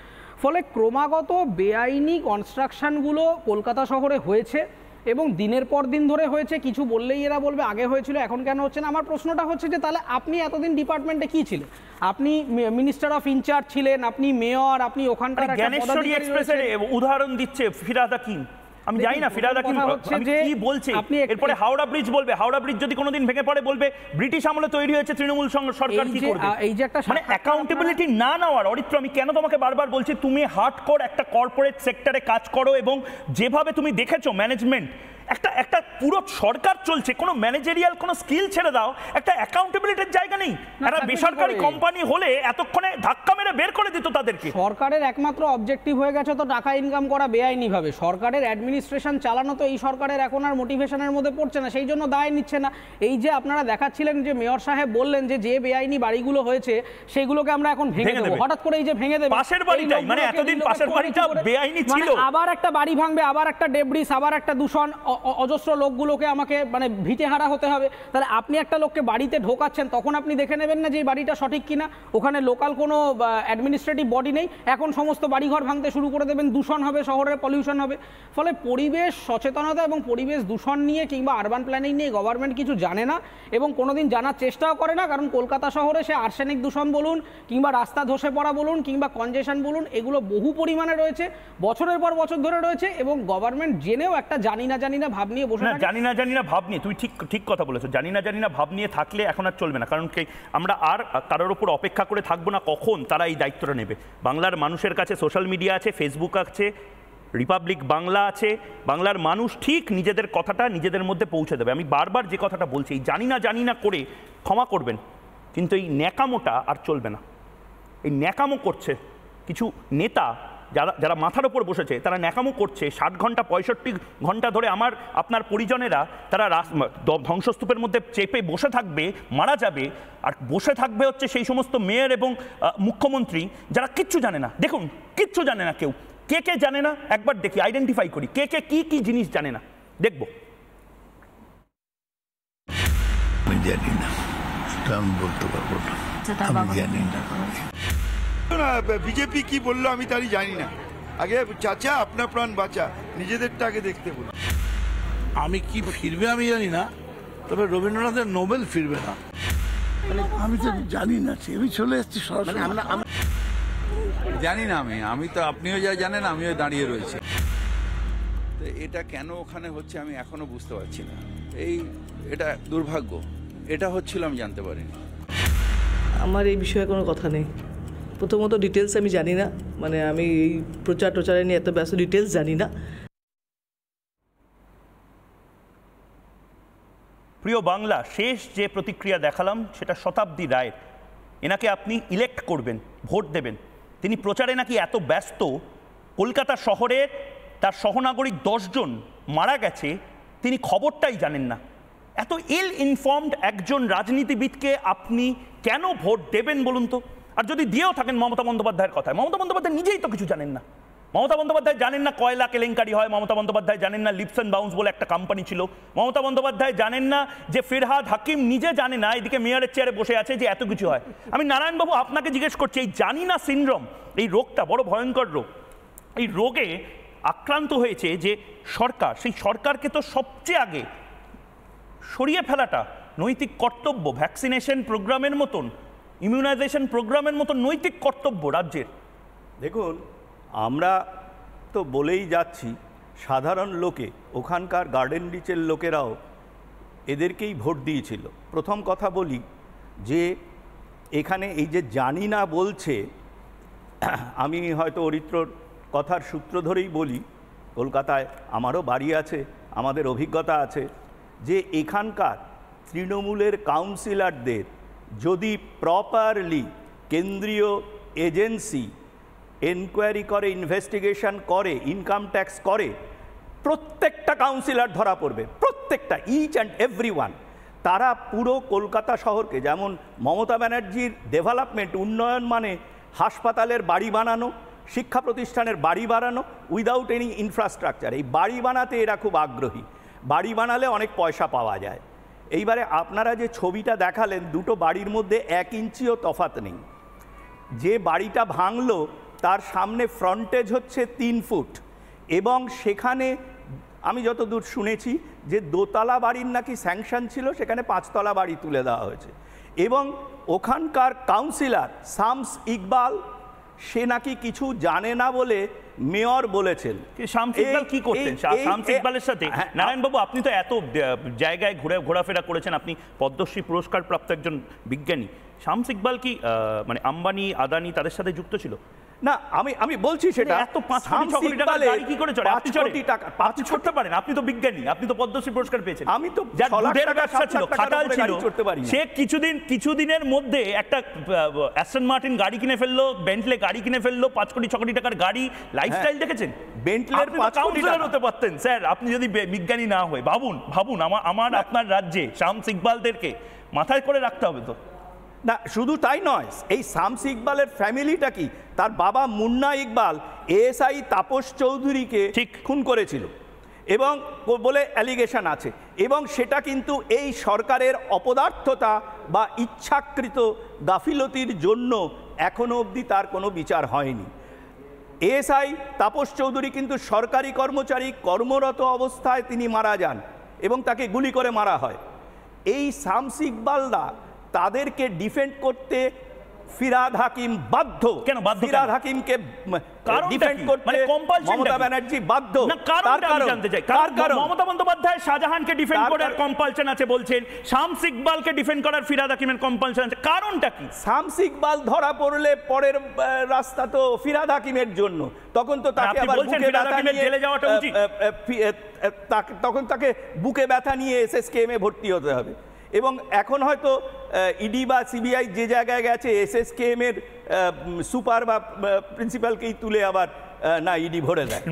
ফলে ক্রমাগত বেআইনি কনস্ট্রাকশনগুলো কলকাতা শহরে হয়েছে এবং দিনের পর দিন ধরে হয়েছে। কিছু বললেই এরা বলবে আগে হয়েছিল, এখন কেন হচ্ছে না। আমার প্রশ্নটা হচ্ছে যে তাহলে আপনি এতদিন ডিপার্টমেন্টে কি ছিলেন? আপনি মিনিস্টার অফ ইনচার্জ ছিলেন, আপনি মেয়র, আপনি ওখানকার জ্ঞানেশ্বরী এক্সপ্রেসের উদাহরণ দিচ্ছে ফিরহাদ হাকিম। আমি জানি না ফিরহাদ হাকিম কি বলছে, এরপরে হাওড়া ব্রিজ বলবে, হাওড়া ব্রিজ যদি কোনোদিন ভেঙে পড়ে বলবে ব্রিটিশ আমলে তৈরি হয়েছে, তৃণমূল সরকার কি করবে? এই যে একটা মানে অ্যাকাউন্টেবিলিটি না নেওয়ার। অরিত্র, আমি কেন তোমাকে বারবার বলছি, তুমি হার্ডকোর একটা কর্পোরেট সেক্টরে কাজ করো এবং যেভাবে তুমি দেখেছো ম্যানেজমেন্ট, একটা পুরো সরকার চলছে, কোনো ম্যানেজারিয়াল কোনো স্কিল ছেড়ে দাও, একটা অ্যাকাউন্টেবিলিটির জায়গা নেই। একটা বেসরকারি কোম্পানি হলে এতক্ষণে ধাক্কা মেরে বের করে দিত তাদেরকে। সরকারের একমাত্র অবজেক্টিভ হয়ে গেছে তো টাকা ইনকাম করা বেআইনি ভাবে। সরকারের অ্যাডমিনিস্ট্রেশন চালানো তো এই সরকারের এখন আর মোটিভেশনের মধ্যে পড়ছে না, সেই জন্য দায় নিচ্ছে না। এই যে আপনারা দেখাচ্ছিলেন যে মেয়র সাহেব বললেন যে বেআইনি বাড়িগুলো হয়েছে সেগুগুলোকে আমরা এখন ভেঙে দেবো, হঠাৎ করে এই যে ভেঙে দেবে পাশের বাড়িটাই, মানে এতদিন পাশের বাড়িটা বেআইনি ছিল, আবার একটা বাড়ি ভাঙবে, আবার একটা ডেব্রিস, আবার একটা দূষণ, অজস্র লোকগুলোকে আমাকে মানে ভিটেহারা হতে হবে। তাহলে আপনি একটা লোককে বাড়িতে ঢোকাচ্ছেন, তখন আপনি দেখে নেবেন না যে এই বাড়িটা সঠিক কিনা? ওখানে লোকাল কোনো অ্যাডমিনিস্ট্রেটিভ বডি নেই, এখন সমস্ত বাড়িঘর ভাঙতে শুরু করে দেবেন, দূষণ হবে, শহরের পলিউশন হবে। ফলে পরিবেশ সচেতনতা এবং পরিবেশ দূষণ নিয়ে কিংবা আরবান প্ল্যানিং নিয়ে গভর্নমেন্ট কিছু জানে না এবং কোনোদিন জানার চেষ্টাও করে না। কারণ কলকাতা শহরে সে আর্সেনিক দূষণ বলুন কিংবা রাস্তা ধসে পড়া বলুন কিংবা কনজেশন বলুন, এগুলো বহু পরিমাণে রয়েছে, বছরের পর বছর ধরে রয়েছে এবং গভর্নমেন্ট জেনেও একটা জানি না ভাব নিয়ে বসে থাকে। জানি না ভাব নিয়ে তুমি ঠিক কথা বলেছো। জানি না ভাব নিয়ে থাকলে এখন আর চলবে না, কারণ কি আমরা আর কারোর উপর অপেক্ষা করে থাকবো না কখন তারা এই দায়িত্বটা নেবে। বাংলার মানুষের কাছে সোশ্যাল মিডিয়া আছে, ফেসবুক আছে, রিপাবলিক বাংলা আছে, বাংলার মানুষ ঠিক নিজেদের কথাটা নিজেদের মধ্যে পৌঁছে দেবে। আমি বারবার যে কথাটা বলছি, এই জানি না করে ক্ষমা করবেন, কিন্তু এই ন্যাকামোটা আর চলবে না। এই ন্যাকামো করছে কিছু নেতা, যারা মাথার ওপর বসেছে, তারা ন্যাকামো করছে। 60 ঘন্টা 65 ঘন্টা ধরে আমার আপনার পরিজনেরা তারা ধ্বংসস্তূপের মধ্যে চেপে বসে থাকবে, মারা যাবে, আর বসে থাকবে হচ্ছে সেই সমস্ত মেয়র এবং মুখ্যমন্ত্রী যারা কিচ্ছু জানে না। দেখুন, কিচ্ছু জানে না কেউ। কে জানে না একবার দেখি, আইডেন্টিফাই করি কে কি জিনিস জানে না, দেখবো। আমি জানি না, আমি বলতে পারবো না, আমি জানি না। বিজেপি কি বললো আমি তারই জানি না। আগে চাচা আপনার প্রাণ বাঁচা, নিজেদেরটা আগে দেখতে বলুন। আমি কি ফিরবে আমি জানি না, তবে রবীন্দ্রনাথের নোবেল ফিরবে না। আমি তো জানি না, আমি চলে এসেছি সরাসরি। জানি না আমি তো, আপনিও যা জানেন আমিও দাঁড়িয়ে রয়েছি। তো এটা কেন ওখানে হচ্ছে আমি এখনো বুঝতে পারছি না। এটা দুর্ভাগ্য, এটা হচ্ছিল আমি জানতে পারিনি। আমার এই বিষয়ে কোনো কথা নেই। প্রথমত ডিটেলস আমি জানি না, মানে আমি এই প্রচারে নিয়ে এত ব্যস্ত, ডিটেলস জানি না। প্রিয় বাংলা, শেষ যে প্রতিক্রিয়া দেখালাম সেটা শতাব্দী রায়ের। এনাকে আপনি ইলেক্ট করবেন, ভোট দেবেন, তিনি প্রচারে নাকি এত ব্যস্ত, কলকাতা শহরে তার সহনাগরিক 10 জন মারা গেছে, তিনি খবরটাই জানেন না। এত ইল ইনফর্মড একজন রাজনীতিবিদকে আপনি কেন ভোট দেবেন বলুন তো? আর যদি দিয়েও থাকেন মমতা বন্দ্যোপাধ্যায়ের কথায়, মমতা বন্দ্যোপাধ্যায় নিজেই তো কিছু জানেন না। মমতা বন্দ্যোপাধ্যায় জানেন না কয়লা কেলেঙ্কারি হয়, মমতা বন্দ্যোপাধ্যায় জানেন না লিপস অ্যান্ড বাউন্স বলে একটা কোম্পানি ছিল, মমতা বন্দ্যোপাধ্যায় জানেন না যে ফিরহাদ হাকিম নিজে জানে না এদিকে মেয়রের চেয়ারে বসে আছে যে এত কিছু হয়। আমি নারায়ণবাবু আপনাকে জিজ্ঞেস করছি, এই জানি না সিনড্রোম, এই রোগটা বড় ভয়ঙ্কর রোগ। এই রোগে আক্রান্ত হয়েছে যে সরকার, সেই সরকারকে তো সবচেয়ে আগে সরিয়ে ফেলাটা নৈতিক কর্তব্য। ভ্যাকসিনেশন প্রোগ্রামের মতন, ইমিউনাইজেশন প্রোগ্রামের মতন নৈতিক কর্তব্য রাজ্যের। দেখুন, আমরা তো বলেই যাচ্ছি, সাধারণ লোকে, ওখানকার গার্ডেন রিচের লোকেরাও এদেরকেই ভোট দিয়েছিল। প্রথম কথা বলি যে এখানে এই যে জানি না বলছে, আমি হয়তো অরিত্রর কথার সূত্র ধরেই বলি, কলকাতায় আমারও বাড়ি আছে, আমাদের অভিজ্ঞতা আছে যে এখানকার তৃণমূলের কাউন্সিলরদের যদি প্রপারলি কেন্দ্রীয় এজেন্সি এনকোয়ারি করে, ইনভেস্টিগেশন করে, ইনকাম ট্যাক্স করে, প্রত্যেকটা কাউন্সিলর ধরা পড়বে, প্রত্যেকটা, ইচ অ্যান্ড এভরি ওয়ান। তারা পুরো কলকাতা শহরকে, যেমন মমতা ব্যানার্জির ডেভেলপমেন্ট, উন্নয়ন মানে হাসপাতালের বাড়ি বানানো, শিক্ষা প্রতিষ্ঠানের বাড়ি বানানো উইদাউট এনি ইনফ্রাস্ট্রাকচার। এই বাড়ি বানাতে এরা খুব আগ্রহী, বাড়ি বানালে অনেক পয়সা পাওয়া যায়। এইবারে আপনারা যে ছবিটা দেখালেন, দুটো বাড়ির মধ্যে 1 ইঞ্চিও তফাৎ নেই। যে বাড়িটা ভাঙলো তার সামনে ফ্রন্টেজ হচ্ছে 3 ফুট, এবং সেখানে আমি যতদূর শুনেছি যে দোতলা বাড়ির নাকি স্যাংশন ছিল, সেখানে 5 তলা বাড়ি তুলে দেওয়া হয়েছে। এবং ওখানকার কাউন্সিলর শামস ইকবাল, সে নাকি কিছু জানে না বলে মেয়র বলেছেন। শামস ইকবাল কি করতেন? শামস ইকবালের সাথে নারায়ণবাবু, আপনি তো এত জায়গায় ঘোরাফেরা করেছেন, আপনি পদ্মশ্রী পুরস্কার প্রাপ্ত একজন বিজ্ঞানী। শামস ইকবাল কি মানে আম্বানি, আদানি তাদের সাথে যুক্ত ছিল? না, আমি বলছি সেটা। এত 5 কোটি টাকা গাড়ি কি করে চলে? আপনি টাকা আপনি করতে পারেন, আপনি তো বিজ্ঞানী, আপনি তো পদ্মশ্রী পুরস্কার পেয়েছেন। আমি তো দুধের ব্যবসা ছিল, খাটাল ছিল, সে কিছুদিনের মধ্যে একটা অ্যাস্টন মার্টিন গাড়ি কিনে ফেললো, বেন্টলে গাড়ি কিনে ফেললো, 5 কোটি 6 কোটি টাকার গাড়ি। লাইফস্টাইল দেখেছেন? বেন্টলের 5 কোটি টাকা হতে পারতেন স্যার, আপনি যদি বিজ্ঞানী না হয়ে। ভাবুন আমার আপনার রাজ্যে শামস ইকবালদেরকে মাথায় করে রাখতে হবে তো। না, শুধু তাই নয়, এই শামস ইকবালের ফ্যামিলিটা কি, তার বাবা মুন্না ইকবাল এএসআই তাপস চৌধুরীকে ঠিক খুন করেছিল, এবং বলে অ্যালিগেশন আছে, এবং সেটা কিন্তু এই সরকারের অপদার্থতা বা ইচ্ছাকৃত গাফিলতির জন্য এখনো অবধি তার কোনো বিচার হয়নি। এএসআই তাপস চৌধুরী কিন্তু সরকারি কর্মচারী, কর্মরত অবস্থায় তিনি মারা যান এবং তাকে গুলি করে মারা হয়। এই শামস ইকবালরা তাদেরকে ডিফেন্ড করতে ফিরহাদ হাকিম বাধ্য। কেন বাধ্য? ফিরহাদ হাকিমকে ডিফেন্ড করতে মমতা ব্যানার্জি বাধ্য। তার কারণ জানতে চাই। কারণ মমতা বন্দ্যোপাধ্যায় শাহজাহানকে ডিফেন্ড করার কম্পালশন আছে বলছেন, শামস ইকবালকে ডিফেন্ড করার ফিরহাদ হাকিমের কম্পালশন আছে, কারণটা কি? শামস ইকবাল ধরা পড়লে পরের রাস্তা তো ফিরহাদ হাকিমের জন্য, তখন তো তাকে আবার বুকে ব্যথা নিয়ে জেলে যাওয়াটা উচিত, তখন তাকে বুকে ব্যথা নিয়ে এসএসকেএমে ভর্তি হতে হবে। এবং এখন হয়তো ইডি বা সিবিআই যে জায়গায় গেছে, এসএসকেএম এর সুপার বা প্রিন্সিপালকেই তুলে আবার না ইডি ভরে দেয়।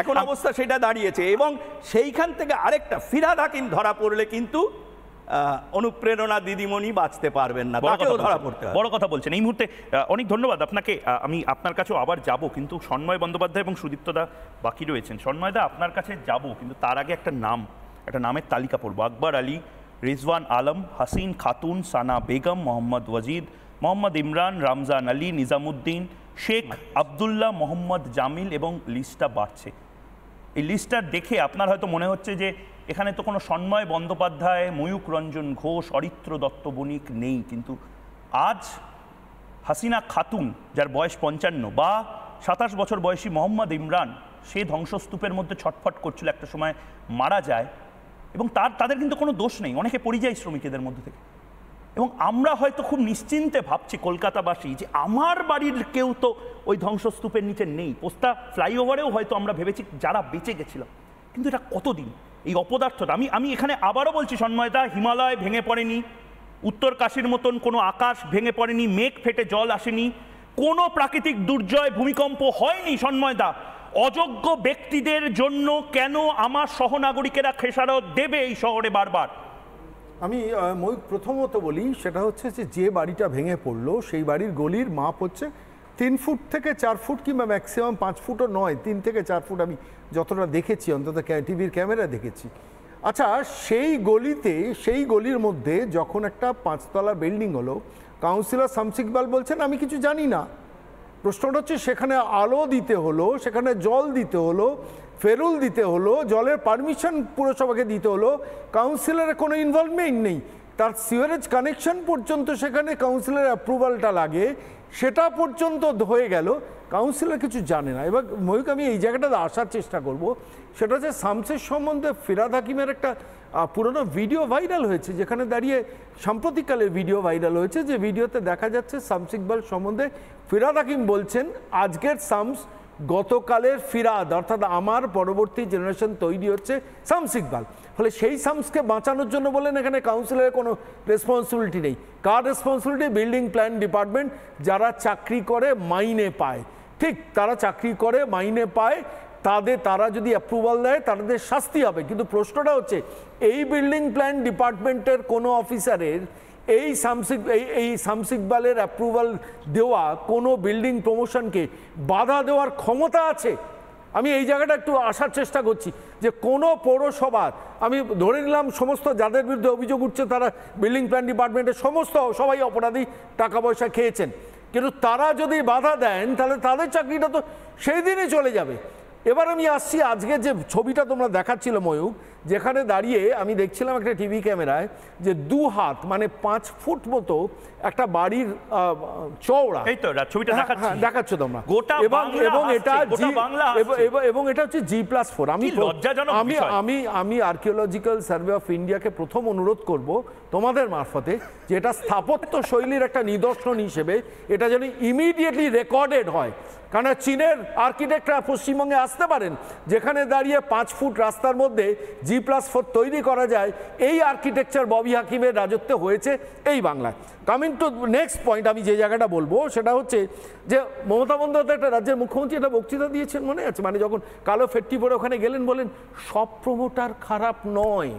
এখন অবস্থা সেটা দাঁড়িয়েছে। এবং সেইখান থেকে আরেকটা, ফিরহাদ হাকিম ধরা পড়লে কিন্তু অনুপ্রেরণা দিদিমণি বাঁচতে পারবেন না, তাকেও ধরা পড়তে হবে। বড় কথা বলছেন এই মুহূর্তে। অনেক ধন্যবাদ আপনাকে। আমি আপনার কাছেও আবার যাব, কিন্তু সন্ময় বন্দ্যোপাধ্যায় এবং সুদীপ্তদা বাকি রয়েছেন। সন্ময়দা আপনার কাছে যাব, কিন্তু তার আগে একটা নামের তালিকা পড়বো। আকবর আলী, রিজওয়ান আলম, হাসিন খাতুন, সানা বেগম, মোহাম্মদ ওয়াজিদ, মোহাম্মদ ইমরান, রমজান আলী, নিজামুদ্দিন, শেখ আবদুল্লাহ, মোহাম্মদ জামিল, এবং লিস্টটা বাড়ছে। এই লিস্টটা দেখে আপনার হয়তো মনে হচ্ছে যে এখানে তো কোনো সন্ময় বন্দ্যোপাধ্যায়, ময়ূক রঞ্জন ঘোষ, অরিত্র দত্ত বণিক নেই, কিন্তু আজ হাসিনা খাতুন, যার বয়স 55, বা 27 বছর বয়সী মোহাম্মদ ইমরান, সে ধ্বংসস্তূপের মধ্যে ছটফট করছিল, একটা সময় মারা যায়, এবং তাদের কিন্তু কোনো দোষ নেই, অনেকে পরিযায়ী শ্রমিকদের মধ্যে থেকে। এবং আমরা হয়তো খুব নিশ্চিন্তে ভাবছি কলকাতাবাসী যে আমার বাড়ির কেউ তো ওই ধ্বংসস্তূপের নিচে নেই। পোস্তা ফ্লাইওভারেও হয়তো আমরা ভেবেছি যারা বেঁচে গেছিলাম, কিন্তু এটা কতদিন এই অপদার্থতা। আমি এখানে আবারও বলছি সন্ময়দা, হিমালয় ভেঙে পড়েনি, উত্তর কাশীর মতন কোনো আকাশ ভেঙে পড়েনি, মেঘ ফেটে জল আসেনি, কোনো প্রাকৃতিক দুর্জয়, ভূমিকম্প হয়নি। সন্ময়দা, অযোগ্য ব্যক্তিদের জন্য কেন আমার সহনাগরিকেরা খেসারত দেবে এই শহরে বারবার? আমি প্রথমত বলি, সেটা হচ্ছে যে বাড়িটা ভেঙে পড়লো সেই বাড়ির গলির মাপ হচ্ছে 3 ফুট থেকে 4 ফুট, কিংবা ম্যাক্সিমাম 5 ফুটও নয়, 3 থেকে 4 ফুট আমি যতটা দেখেছি, অন্তত টিভির ক্যামেরা দেখেছি। আচ্ছা, সেই গলির মধ্যে যখন একটা 5তলা বিল্ডিং হলো, কাউন্সিলর শামস ইকবাল বলছেন আমি কিছু জানি না। প্রশ্নটা হচ্ছে সেখানে আলো দিতে হলো, সেখানে জল দিতে হলো, ফেরুল দিতে হলো, জলের পারমিশন পুরসভাকে দিতে হলো, কাউন্সিলরের কোনো ইনভলভমেন্ট নেই। তার সিওয়ারেজ কানেকশন পর্যন্ত সেখানে কাউন্সিলরের অ্যাপ্রুভালটা লাগে, সেটা পর্যন্ত হয়ে গেল, কাউন্সিলর কিছু জানে না। এবার ময়ূক, আমি এই জায়গাটাতে আসার চেষ্টা করব, সেটা হচ্ছে শামসের সম্বন্ধে ফিরহাদ হাকিমের একটা পুরনো ভিডিও ভাইরাল হয়েছে, যেখানে দাঁড়িয়ে সাম্প্রতিককালের ভিডিও ভাইরাল হয়েছে, যে ভিডিওতে দেখা যাচ্ছে শামস ইকবাল সম্বন্ধে ফিরহাদ হাকিম বলছেন আজকের শামস গতকালের ফিরহাদ, অর্থাৎ আমার পরবর্তী জেনারেশন তৈরি হচ্ছে শামস ইকবাল। ফলে সেই শামসকে বাঁচানোর জন্য বলেন এখানে কাউন্সিলরের কোনো রেসপন্সিবিলিটি নেই। কার রেসপন্সিবিলিটি? বিল্ডিং প্ল্যান ডিপার্টমেন্ট, যারা চাকরি করে মাইনে পায়। ঠিক, তারা চাকরি করে মাইনে পায়, তারা যদি অ্যাপ্রুভাল দেয় তাদের শাস্তি হবে। কিন্তু প্রশ্নটা হচ্ছে এই বিল্ডিং প্ল্যান ডিপার্টমেন্টের কোনো অফিসারের এই শামস ইকবালের অ্যাপ্রুভাল দেওয়া কোনো বিল্ডিং প্রমোশনকে বাধা দেওয়ার ক্ষমতা আছে? আমি এই জায়গাটা একটু আসার চেষ্টা করছি যে কোনো পৌরসভার, আমি ধরে নিলাম সমস্ত যাদের বিরুদ্ধে অভিযোগ উঠছে তারা বিল্ডিং প্ল্যান ডিপার্টমেন্টের সবাই অপরাধী, টাকা পয়সা খেয়েছেন, কিন্তু তারা যদি বাধা দেন তাহলে তাদের চাকরিটা তো সেই দিনই চলে যাবে। এবার আমি আসছি আজকে যে ছবিটা তোমরা দেখাচ্ছিল ময়ূক, যেখানে দাঁড়িয়ে আমি দেখছিলাম একটা টিভি ক্যামেরায় যে 2 হাত মানে 5 ফুট মতো একটা বাড়ির চওড়া, এই তো ছবিটা দেখাচ্ছ তোমরা, এবং এটা হচ্ছে G+4। আমি আর্কিওলজিক্যাল সার্ভে অফ ইন্ডিয়াকে প্রথম অনুরোধ করব তোমাদের মারফতে যে এটা স্থাপত্য শৈলীর একটা নিদর্শন হিসেবে এটা যেন ইমিডিয়েটলি রেকর্ডেড হয়। কারণ চীনের আর্কিটেক্টরা পশ্চিমবঙ্গে আসতে পারেন, যেখানে দাঁড়িয়ে 5 ফুট রাস্তার মধ্যে G+4 তৈরি করা যায়। এই আর্কিটেকচার ববি হাকিমের রাজত্বে হয়েছে এই বাংলায়। কামিং টু নেক্সট পয়েন্ট, আমি যে জায়গাটা বলবো সেটা হচ্ছে যে মমতা বন্দ্যোপাধ্যায় একটা রাজ্যের মুখ্যমন্ত্রী একটা বক্তৃতা দিয়েছেন, মনে আছে? মানে যখন কালো ফেট্টি পরে ওখানে গেলেন, বলেন সব প্রমোটার খারাপ নয়,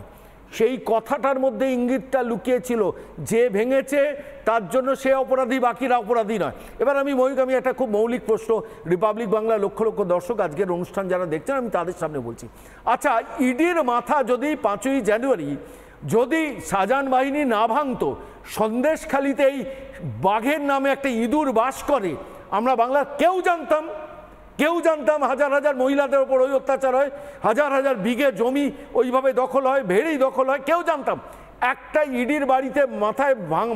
সেই কথাটার মধ্যে ইঙ্গিতটা লুকিয়েছিল, যে ভেঙেছে তার জন্য সে অপরাধী, বাকিরা অপরাধী নয়। এবার আমি একটা খুব মৌলিক প্রশ্ন রিপাবলিক বাংলা লক্ষ লক্ষ দর্শক আজকের অনুষ্ঠান যারা দেখছেন আমি তাদের সামনে বলছি, আচ্ছা ইডির মাথা যদি 5ই জানুয়ারি যদি শাহজাহান বাহিনী না ভাঙতো, সন্দেশখালিতে এই বাঘের নামে একটা ইঁদুর বাস করে, আমরা বাংলার কেউ জানতাম? হাজার হাজার মহিলাদের ওপর ওই অত্যাচার হয়, হাজার হাজার বিঘে জমি ওইভাবে দখল হয়, ভেড়ি দখল হয়, কেউ জানতাম? একটা ইডির বাড়িতে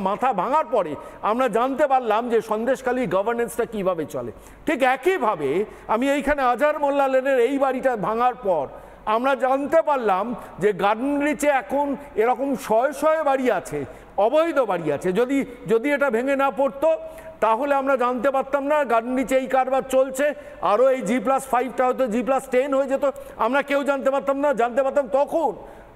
মাথা ভাঙার পরে আমরা জানতে পারলাম যে সন্দেশখালী গভর্নেন্সটা কিভাবে চলে। ঠিক একইভাবে আমি এইখানে আজহার মোল্লা লেনের এই বাড়িটা ভাঙার পর আমরা জানতে পারলাম যে গার্ডেন রিচে এখন এরকম শয়ে বাড়ি আছে, অবৈধ বাড়ি আছে। যদি এটা ভেঙে না পড়তো তাহলে আমরা জানতে পারতাম না গার্ডেন রিচে এই কারবার চলছে, আরও এই G+5টা হয়তো G+10 হয়ে যেত, আমরা কেউ জানতে পারতাম না। জানতে পারতাম তখন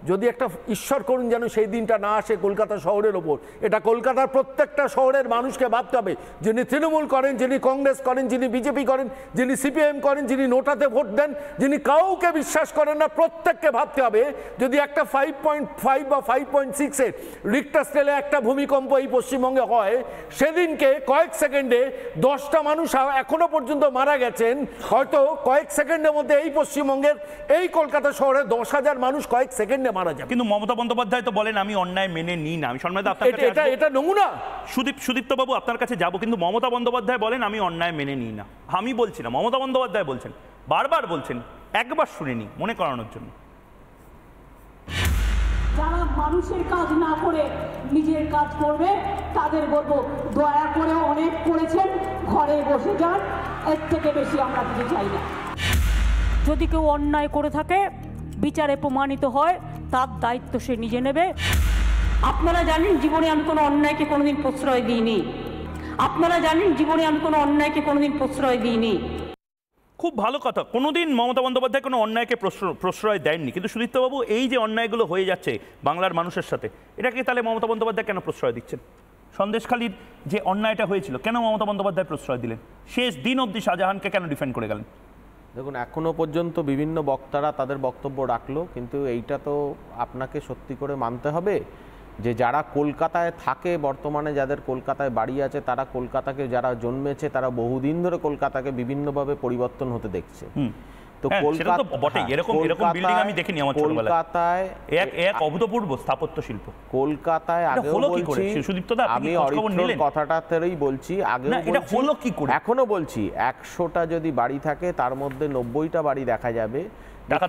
যদি একটা ঈশ্বর করুন যেন সেই দিনটা না আসে কলকাতা শহরের ওপর। এটা কলকাতার প্রত্যেকটা শহরের মানুষকে ভাবতে হবে, যিনি তৃণমূল করেন, যিনি কংগ্রেস করেন, যিনি বিজেপি করেন, যিনি CPM করেন, যিনি নোটাতে ভোট দেন, যিনি কাউকে বিশ্বাস করেন না, প্রত্যেককে ভাবতে হবে যদি একটা 5.5 বা 5.6-এর রিক্টার স্কেলে একটা ভূমিকম্প এই পশ্চিমবঙ্গে হয়, সেদিনকে কয়েক সেকেন্ডে 10টা মানুষ এখনো পর্যন্ত মারা গেছেন। হয়তো কয়েক সেকেন্ডের মধ্যে এই পশ্চিমবঙ্গের এই কলকাতা শহরে 10,000 মানুষ কয়েক সেকেন্ডে মারা যাবে। কিন্তু মমতা বন্দ্যোপাধ্যায় তো বলেন আমি অন্যায় মেনে নিই না। আমি সন্ন্যাদা আপনার কাছে এটা নমুনা। সুদীপ্ত বাবু আপনার কাছে যাব, কিন্তু মমতা বন্দ্যোপাধ্যায় বলেন আমি অন্যায় মেনে নিই না। আমি বলছি না, মমতা বন্দ্যোপাধ্যায় বলছেন, বারবার বলছেন, একবার শুনিনি মনে করানোর জন্য। যারা মানুষের কাজ না করে নিজের কাজ করবে তাদের বলবো দয়া করে অনেক করেছেন, ঘরে বসে যান, এর থেকে বেশি আমরা কিছু চাই না। যদি কেউ অন্যায় করে থাকে বিচারে প্রমাণিত হয় তার দায়িত্ব সে নিজে নেবে। আপনারা জানেন জীবনে আমি কোনো অন্যায়কে কোনোদিন প্রশ্রয় দিইনি। খুব ভালো কথা, কোনোদিন মমতা বন্দ্যোপাধ্যায় কোনো অন্যায়কে প্রশ্রয় দেননি। কিন্তু সুদীপ্তবাবু এই যে অন্যায়গুলো হয়ে যাচ্ছে বাংলার মানুষের সাথে, এটাকে তাহলে মমতা বন্দ্যোপাধ্যায় কেন প্রশ্রয় দিচ্ছেন? সন্দেশখালীর যে অন্যায়টা হয়েছিল কেন মমতা বন্দ্যোপাধ্যায় প্রশ্রয় দিলেন? শেষ দিন অবধি শাহজাহানকে কেন ডিফেন্ড করে গেলেন? দেখুন, এখনো পর্যন্ত বিভিন্ন বক্তারা তাদের বক্তব্য রাখলো, কিন্তু এইটা তো আপনাকে সত্যি করে মানতে হবে যে যারা কলকাতায় থাকে, বর্তমানে যাদের কলকাতায় বাড়ি আছে, তারা কলকাতাকে, যারা জন্মেছে তারা বহুদিন ধরে কলকাতাকে বিভিন্নভাবে পরিবর্তন হতে দেখছে। তো কলকাতায় এক অভূতপূর্ব স্থাপত্য শিল্প কলকাতায় আগে আমি অরিত্রর কথাটাতেই বলছি, আগে এখনো বলছি 100টা যদি বাড়ি থাকে তার মধ্যে 90টা বাড়ি দেখা যাবে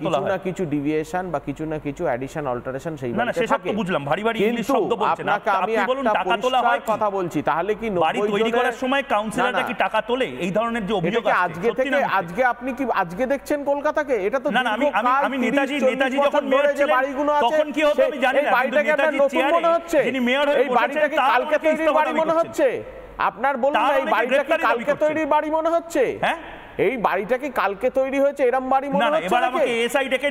কিছু না কিছু ডিভিয়েশন বা কিছু না কিছু অ্যাডিশন অল্টারেশন সেই বাড়িতে থাকে। বুঝলাম, ভারী ভারী ইংলিশ শব্দ বলছেন আপনি, একটা টাকা তোলা হয় কথা বলছি, তাহলে কি বাড়ি তৈরি করার সময় কাউন্সিলরটা কি টাকা তোলে? এই ধরনের যে অভিযোগ আছে আজকে আপনি কি আজকে দেখছেন কলকাতাকে? এটা তো না, আমি নেতাজি যখন মেয়র ছিলেন বাড়িগুলো আছে, তখন কি হতো আমি জানি না। বাড়িটাকে আপনার নতুন মনে হচ্ছে, যিনি মেয়র হয়ে এই বাড়িটাকে কালকে তৈরির বাড়ি মনে হচ্ছে আপনার? বলুন, এই বাড়িটাকে কালকে তৈরির বাড়ি মনে হচ্ছে? হ্যাঁ, এই বাড়িটা কি কালকে তৈরি হয়েছে এরকম বাড়ি মনে হচ্ছে? এবার আমাকে এসআই ডেকে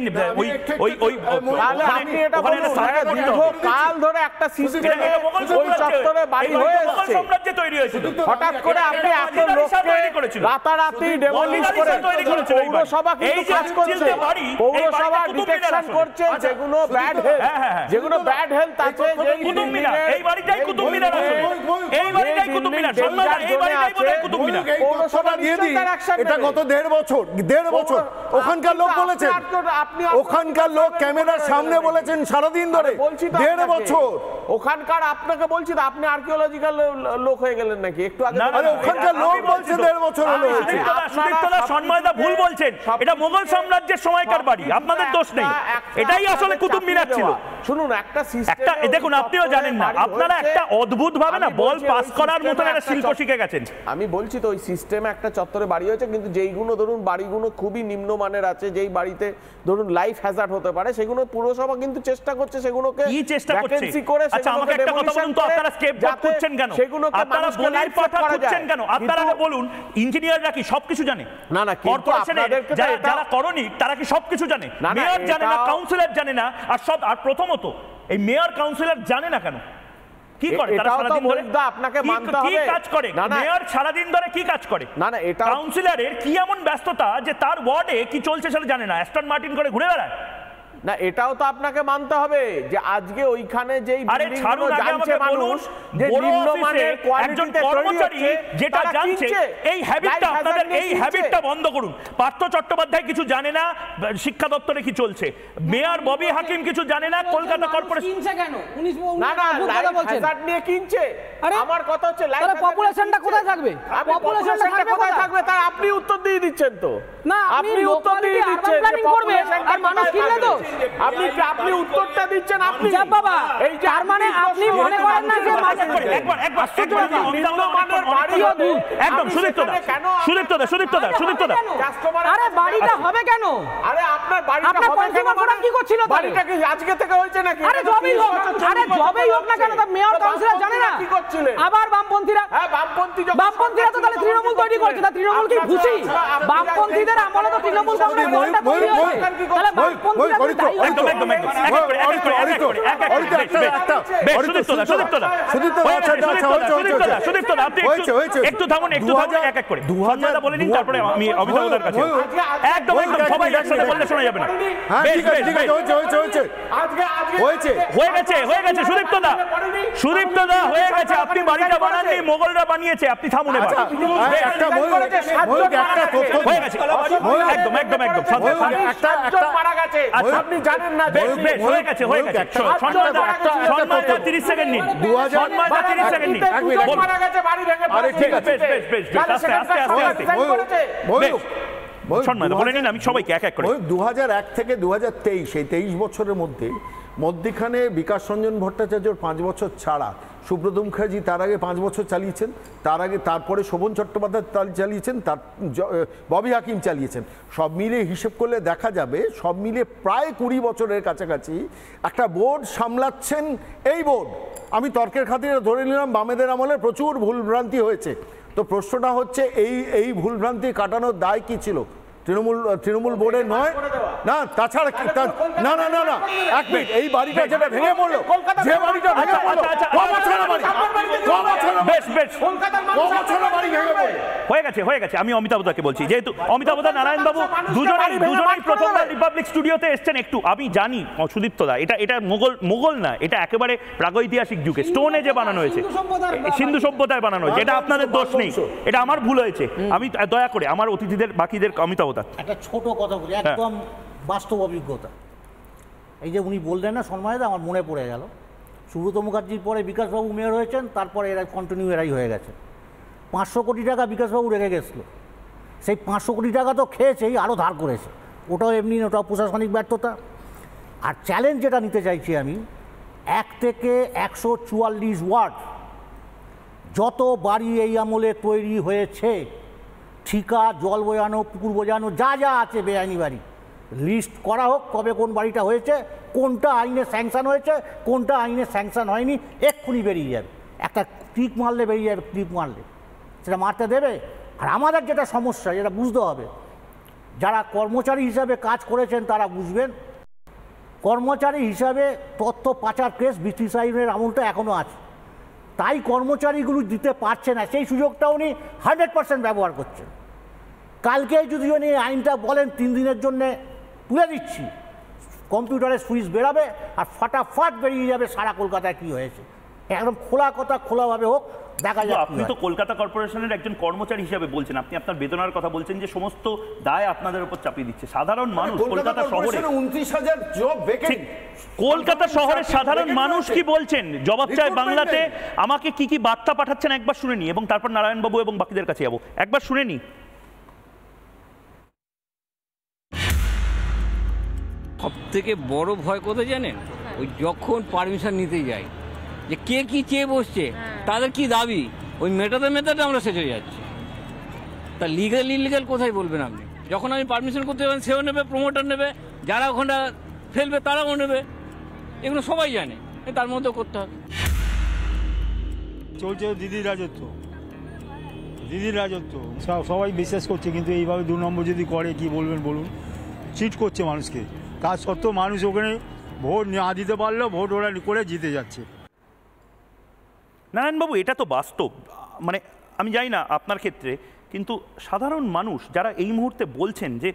আপনি এটা বলুন, কাল ধরে একটা সিস্টেমে ওই চত্বরে বাড়ি হয়ে এসেছে, সাম্রাজ্য তৈরি হয়েছিল, হঠাৎ করে আপনি এত লোককে রাতারাতি ডেমোলিশ করে পৌরসভা কিন্তু কাজ করছে, পৌরসভা ডিটেকশন করছে যেগুলো ব্যাড হেলথ আছে, এই বাড়িটাই কুতুব মিনার আছে, এই বাড়িটাই কুতুব মিনার, এই বাড়িটাই বোধহয় কুতুব মিনার। পৌরসভা দিয়ে দিই, গত 1.5 বছর ওখানকার লোক বলেছেন, ওখানকার লোক ক্যামেরার সামনে বলেছেন সারাদিন ধরে 1.5 বছর ওখানকার। আপনাকে বলছি তো, আপনি আর্কিওলজিক্যাল লোক হয়ে গেলেন নাকি? একটু আগে ওখানকার লোক বলছে 1.5 বছর হলো। সন্ময়দা ভুল বলছেন, এটা মোগল সাম্রাজ্যের সময়কার বাড়ি, আপনাদের দোষ নেই, এটাই আসলে কুতুব মিনার ছিল। শুনুন, একটা দেখুন, আপনিও জানেন না, আপনারা একটা অদ্ভুত ভাবে না বল পাস করার মতো একটা শিল্প শিখে গেছেন। আমি বলছি তো, ওই সিস্টেমে একটা চত্বরে বাড়ি হয়েছে, কিন্তু যেইগুলো ধরুন বাড়িগুলো খুবই নিম্নমানের আছে, যেই বাড়িতে ধরুন লাইফ হ্যাজার্ড হতে পারে, সেগুলো পুরসভা কিন্তু চেষ্টা করছে সেগুলোকে ভ্যাকেন্সি করে। আচ্ছা, আমাকে একটা কথা বলুন তো, আপনারা স্কেপগট করছেন কেন? আপনারা বলির পাঠা খুঁজছেন কেন? আপনারা বলুন, ইঞ্জিনিয়াররা কি সবকিছু জানে? না না, কর্পোরেশনে যারা করনি তারা কি সবকিছু জানে? মেয়র জানে না, কাউন্সিলর জানে না, আর প্রথমত এই মেয়র কাউন্সিলর জানে না কেন? কি করে তারা সারাদিন ধরে? আপনাকে মানতে হবে, কি কাজ করে মেয়র সারাদিন ধরে? কি কাজ করে? না না, এটা কাউন্সিলরের কি এমন ব্যস্ততা যে তার ওয়ার্ডে কি চলছে সেটা জানে না? অ্যাস্টন মার্টিন করে ঘুরে বেড়ায়? না এটাও তো আপনাকে মানতে হবে যে আজকে ওইখানে যেই আরে ছাড়ুন আগে আমাকে বলুন যে বড় নিম্নমানের অফিসে একজন কর্মচারী যেটা জানছে এই হ্যাবিটটা আপনাদের এই হ্যাবিটটা বন্ধ করুন। পার্থ চট্টোপাধ্যায় কিছু জানে না শিক্ষা দপ্তরে কি চলছে, মেয়র ববি হাকিম কিছু জানে না কলকাতা কর্পোরেশন কিনছে কেন? না না হ্যাজার্ড নিয়ে কিনছে। আমার কথা হচ্ছে লাইফ পপুলেশনটা কোথায় থাকবে? পপুলেশনটা কোথায় থাকবে তার আপনি উত্তর দিয়ে দিচ্ছেন তো। না আপনি উত্তর দিয়ে দিচ্ছেন যে পপুলেশনটা মানুষ কিনলে তো আপনি উত্তরটা দিচ্ছেন আপনি যা বাবা এই তার মানে আপনি মনে করেন না যে একবার একদম সুদীপ্তদা আরে বাড়িটা হবে কেন? আরে আপনার বাড়িটা হবে কেন মানে কি করছিল বাড়িটা কি আজকে থেকে হয়েছে নাকি? আরে জবেই হোক না কেন তা মেয়র কাউন্সিলর জানে না কি করছিলেন? আবার বামপন্থীরা হ্যাঁ বামপন্থীরা তো তাহলে তৃণমূল তৈরি করছে। তা তৃণমূল কি খুশি? বামপন্থীদের আমলে তো তৃণমূল কংগ্রেস তৈরি হয়েছে। তাহলে বামপন্থীরা একটু থামুন এক এক করে বলে নিন তারপরে আমি অমিতাভদার কাছে একদম সবাই একসাথে বললে শোনা যাবে না। হয়ে গেছে সুদীপ্তদা হয়ে গেছে। আপনি বাড়িটা বানাননি, মোগলরা বানিয়েছে, আপনি থামুন এবার। হয়ে গেছে একদম আপনি জানেন না হয়ে গেছে 30 সেকেন্ড নিন। 30 সেকেন্ড নিন। আরে ঠিক আছে বলে নিন, আমি সবাইকে এক এক করে 2001 থেকে 2023 এই 23 বছরের মধ্যেখানে বিকাশ রঞ্জন ভট্টাচার্যর 5 বছর ছাড়া সুব্রত মুখার্জি তার আগে 5 বছর চালিয়েছেন, তারপরে শোভন চট্টোপাধ্যায় চালিয়েছেন, ববি হাকিম চালিয়েছেন। সব মিলে হিসেব করলে দেখা যাবে সব মিলে প্রায় 20 বছরের কাছাকাছি একটা বোর্ড সামলাচ্ছেন। এই বোর্ড আমি তর্কের খাতিরে ধরে নিলাম বামেদের আমলে প্রচুর ভুলভ্রান্তি হয়েছে। তো প্রশ্নটা হচ্ছে এই ভুলভ্রান্তি কাটানোর দায় কি ছিল? তৃণমূল বোর্ডের নয় না, তাছাড়া না না না না এক মিনিট, এই বাড়িটা যেটা ভেঙে পড়লো, যে বাড়িটা ভেঙে পড়লো হয়ে গেছে। আমি অমিতাভদাকে বলছি, যেহেতু অমিতাভদা নারায়ণবাবু দুজনেই প্রথমবার রিপাবলিক স্টুডিওতে এসছেন। একটু আমি জানি সুদীপ্তদা এটা মোগল না, এটা একেবারে প্রাগৈতিহাসিক যুগে স্টোন এজে বানানো হয়েছে, সিন্ধু সভ্যতায় বানানো হয়েছে। এটা আপনাদের দোষ নেই, এটা আমার ভুল হয়েছে। আমি দয়া করে আমার অতিথিদের বাকিদের অমিতাভ একটা ছোট কথা বলি, একদম বাস্তব অভিজ্ঞতা। এই যে উনি বললেন না সন্মানিত, আমার মনে পড়ে গেল। সুব্রত মুখার্জির পরে বিকাশবাবু মেয়র হয়েছেন, তারপরে এরা কন্টিনিউ এরাই হয়ে গেছে। 500 কোটি টাকা বিকাশবাবু রেখে গেছিল, সেই 500 কোটি টাকা তো খেয়েছেই, আরও ধার করেছে। ওটাও এমনি, ওটাও প্রশাসনিক ব্যর্থতা। আর চ্যালেঞ্জ যেটা নিতে চাইছি আমি, 1 থেকে 144 ওয়ার্ড যত বাড়ি এই আমলে তৈরি হয়েছে, ঠিকা, জল বোঝানো, পুকুর বোঝানো, যা যা আছে বেআইনি বাড়ি, লিস্ট করা হোক কবে কোন বাড়িটা হয়েছে, কোনটা আইনে স্যাংশন হয়েছে, কোনটা আইনে স্যাংশন হয়নি, এক্ষুনি বেরিয়ে যাবে। একটা ক্লিক মারলে বেরিয়ে যাবে, ক্লিক মারলে সেটা মারতে দেবে। আর আমাদের যেটা সমস্যা, যেটা বুঝতে হবে, যারা কর্মচারী হিসাবে কাজ করেছেন তারা বুঝবেন, কর্মচারী হিসাবে তথ্য পাচার কেস ব্রিটিশ আইনের আমলটা এখনও আছে, তাই কর্মচারীগুলো দিতে পারছে না, সেই সুযোগটা উনি 100% ব্যবহার করছেন। কালকে যদি উনি আইনটা বলেন 3 দিনের জন্যে তুলে দিচ্ছি, কম্পিউটারে সুইচ বেরাবে আর ফাটাফাট বেরিয়ে যাবে সারা কলকাতায় কী হয়েছে। একদম খোলা কথা, খোলাভাবে হোক, দেখা যায়। আপনি তো কলকাতা কর্পোরেশনের একজন কর্মচারী হিসেবে বলছেন, আপনি আপনার বেতনের কথা বলছেন যে সমস্ত দায় আপনাদের উপর চাপিয়ে দিচ্ছে সাধারণ মানুষ। কলকাতা শহরে 29,000 জব ভ্যাকেন্ট। কলকাতা শহরের সাধারণ মানুষ কি বলছেন, জবাব চাই বাংলাতে। আমাকে কি কি বার্তা পাঠাচ্ছেন একবার শুনে নি, এবং তারপর নারায়ণবাবু এবং বাকিদের কাছে যাবো। একবার শুনে নি। সব থেকে বড় ভয় কোথায় জানেন? ওই যখন পারমিশন নিতে যাই, যে কে কি চেয়ে বসছে, তাদের কি দাবি, ওই মেটাতে আমরা শেষ হয়ে যাচ্ছি। তা লিগাল ইলিগাল কোথায় বলবেন আপনি? যখন আমি পারমিশন করতে যাবেন, সেও নেবে, প্রমোটার নেবে, যারা ওখানটা ফেলবে তারাও নেবে, এগুলো সবাই জানে, তার মধ্যেও করতে হবে। চলছে দিদির রাজত্ব, সবাই বিশ্বাস করছে, কিন্তু এইভাবে 2 নম্বর যদি করে কি বলবেন বলুন? চিট করছে মানুষকে, তার সত্ত্বেও মানুষ ওখানে ভোট না দিতে পারলেও ভোট ওরা করে জিতে যাচ্ছে। নারায়ণবাবু, এটা তো বাস্তব। মানে আমি জানি না আপনার ক্ষেত্রে, কিন্তু সাধারণ মানুষ যারা এই মুহূর্তে বলছেন যে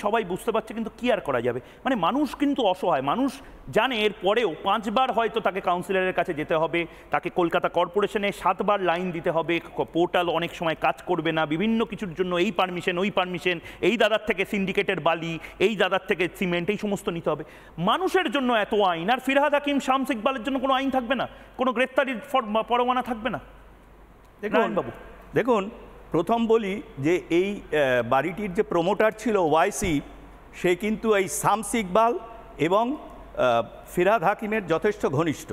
সবাই বুঝতে পারছে, কিন্তু কি আর করা যাবে? মানে মানুষ কিন্তু অসহায়, মানুষ জানে এর পরেও 5 বার হয়তো তাকে কাউন্সিলরের কাছে যেতে হবে, তাকে কলকাতা কর্পোরেশনে 7 বার লাইন দিতে হবে, পোর্টাল অনেক সময় কাজ করবে না, বিভিন্ন কিছুর জন্য এই পারমিশন ওই পারমিশন, এই দাদার থেকে সিন্ডিকেটের বালি, এই দাদার থেকে সিমেন্ট, এই সমস্ত নিতে হবে। মানুষের জন্য এত আইন, আর ফিরহাদ হাকিম, শামস ইকবালের জন্য কোনো আইন থাকবে না, কোনো গ্রেপ্তারির পরোয়ানা থাকবে না। দেখুন প্রথম বলি যে এই বাড়িটির যে প্রমোটার ছিল ওয়াইসি, সে কিন্তু এই শামস ইকবাল এবং ফিরহাদ হাকিমের যথেষ্ট ঘনিষ্ঠ,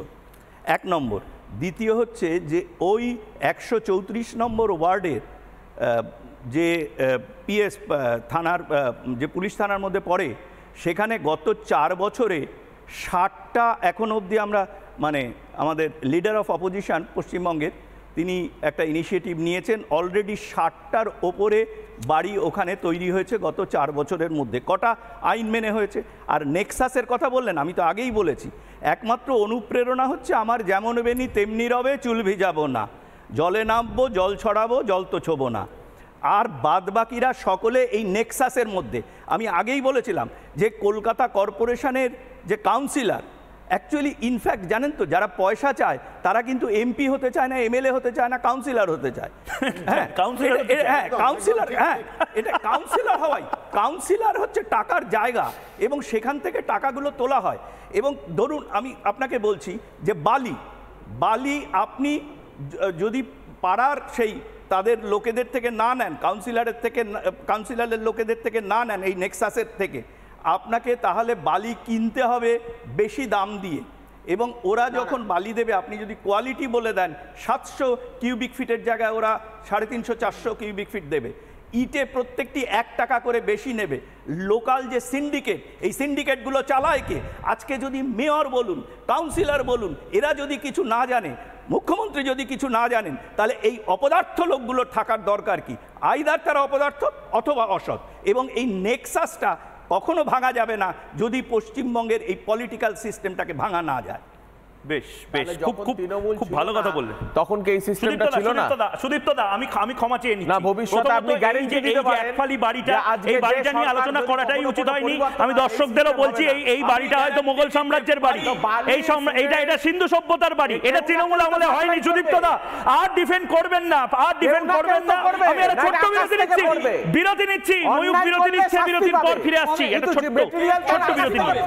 1 নম্বর। দ্বিতীয় হচ্ছে যে ওই 134 নম্বর ওয়ার্ডের যে পিএস থানার যে পুলিশ থানার মধ্যে পড়ে, সেখানে গত 4 বছরে 60টা এখন অবধি আমরা মানে আমাদের লিডার অফ অপোজিশন পশ্চিমবঙ্গের তিনি একটা ইনিশিয়েটিভ নিয়েছেন, অলরেডি 60টার ওপরে বাড়ি ওখানে তৈরি হয়েছে গত 4 বছরের মধ্যে। কটা আইন মেনে হয়েছে? আর নেক্সাসের কথা বললেন, আমি তো আগেই বলেছি, একমাত্র অনুপ্রেরণা হচ্ছে আমার যেমন বেনি তেমনি রবে, চুল ভিজাবো না, জলে নামবো, জল ছড়াবো, জল তো ছোবো না। আর বাদবাকিরা সকলে এই নেক্সাসের মধ্যে। আমি আগেই বলেছিলাম যে কলকাতা কর্পোরেশনের যে কাউন্সিলর, অ্যাকচুয়ালি ইনফ্যাক্ট জানেন তো, যারা পয়সা চায় তারা কিন্তু এমপি হতে চায় না, এমএলএ হতে চায় না, কাউন্সিলর হতে চায়। হ্যাঁ কাউন্সিলর, হ্যাঁ এটা কাউন্সিলর হওয়াই, কাউন্সিলর হচ্ছে টাকার জায়গা এবং সেখান থেকে টাকাগুলো তোলা হয়। এবং ধরুন আমি আপনাকে বলছি যে বালি আপনি যদি পাড়ার সেই তাদের লোকেদের থেকে না নেন, কাউন্সিলরের লোকেদের থেকে না নেন, এই নেক্সাসের থেকে, আপনাকে তাহলে বালি কিনতে হবে বেশি দাম দিয়ে। এবং ওরা যখন বালি দেবে, আপনি যদি কোয়ালিটি বলে দেন, 700 কিউবিক ফিটের জায়গায় ওরা 350-400 কিউবিক ফিট দেবে। ইটে প্রত্যেকটি 1 টাকা করে বেশি নেবে। লোকাল যে সিন্ডিকেট, এই সিন্ডিকেটগুলো চালায় কে? আজকে যদি মেয়র বলুন, কাউন্সিলর বলুন, এরা যদি কিছু না জানে, মুখ্যমন্ত্রী যদি কিছু না জানেন, তাহলে এই অপদার্থ লোকগুলোর থাকার দরকার কি? আইদার তারা অপদার্থ অথবা অসৎ। এবং এই নেক্সাসটা কখনো ভাঙা যাবে না যদি পশ্চিমবঙ্গের এই পলিটিক্যাল সিস্টেমটাকে ভাঙা না যায়। বেশ খুব ভালো কথা বললেন। তখন কি এই সিস্টেমটা ছিল না? সুদীপ্ত দা, আমি ক্ষমা চেয়ে নিচ্ছি। না, ভবিষ্যতে আপনি গ্যারান্টি দিতে পারেন একফালি বাড়িটা, এই বাড়িটা নিয়ে আলোচনা করাটাই উচিত হয়নি। আমি দর্শকদেরও বলছি, এই বাড়িটা হয়তো মোগল সাম্রাজ্যের বাড়ি, এটা সিন্ধু সভ্যতার বাড়ি, এটা তৃণমূল আমলে হয়নি। সুদীপ্ত দা, আর ডিফেন্ড করবেন না, আমি একটা ছোট্ট বিরতি নিচ্ছি, ময়ূক বিরতি নিচ্ছে, বিরতির পর ফিরে আসছি একটা ছোট্ট বিরতি নিয়ে।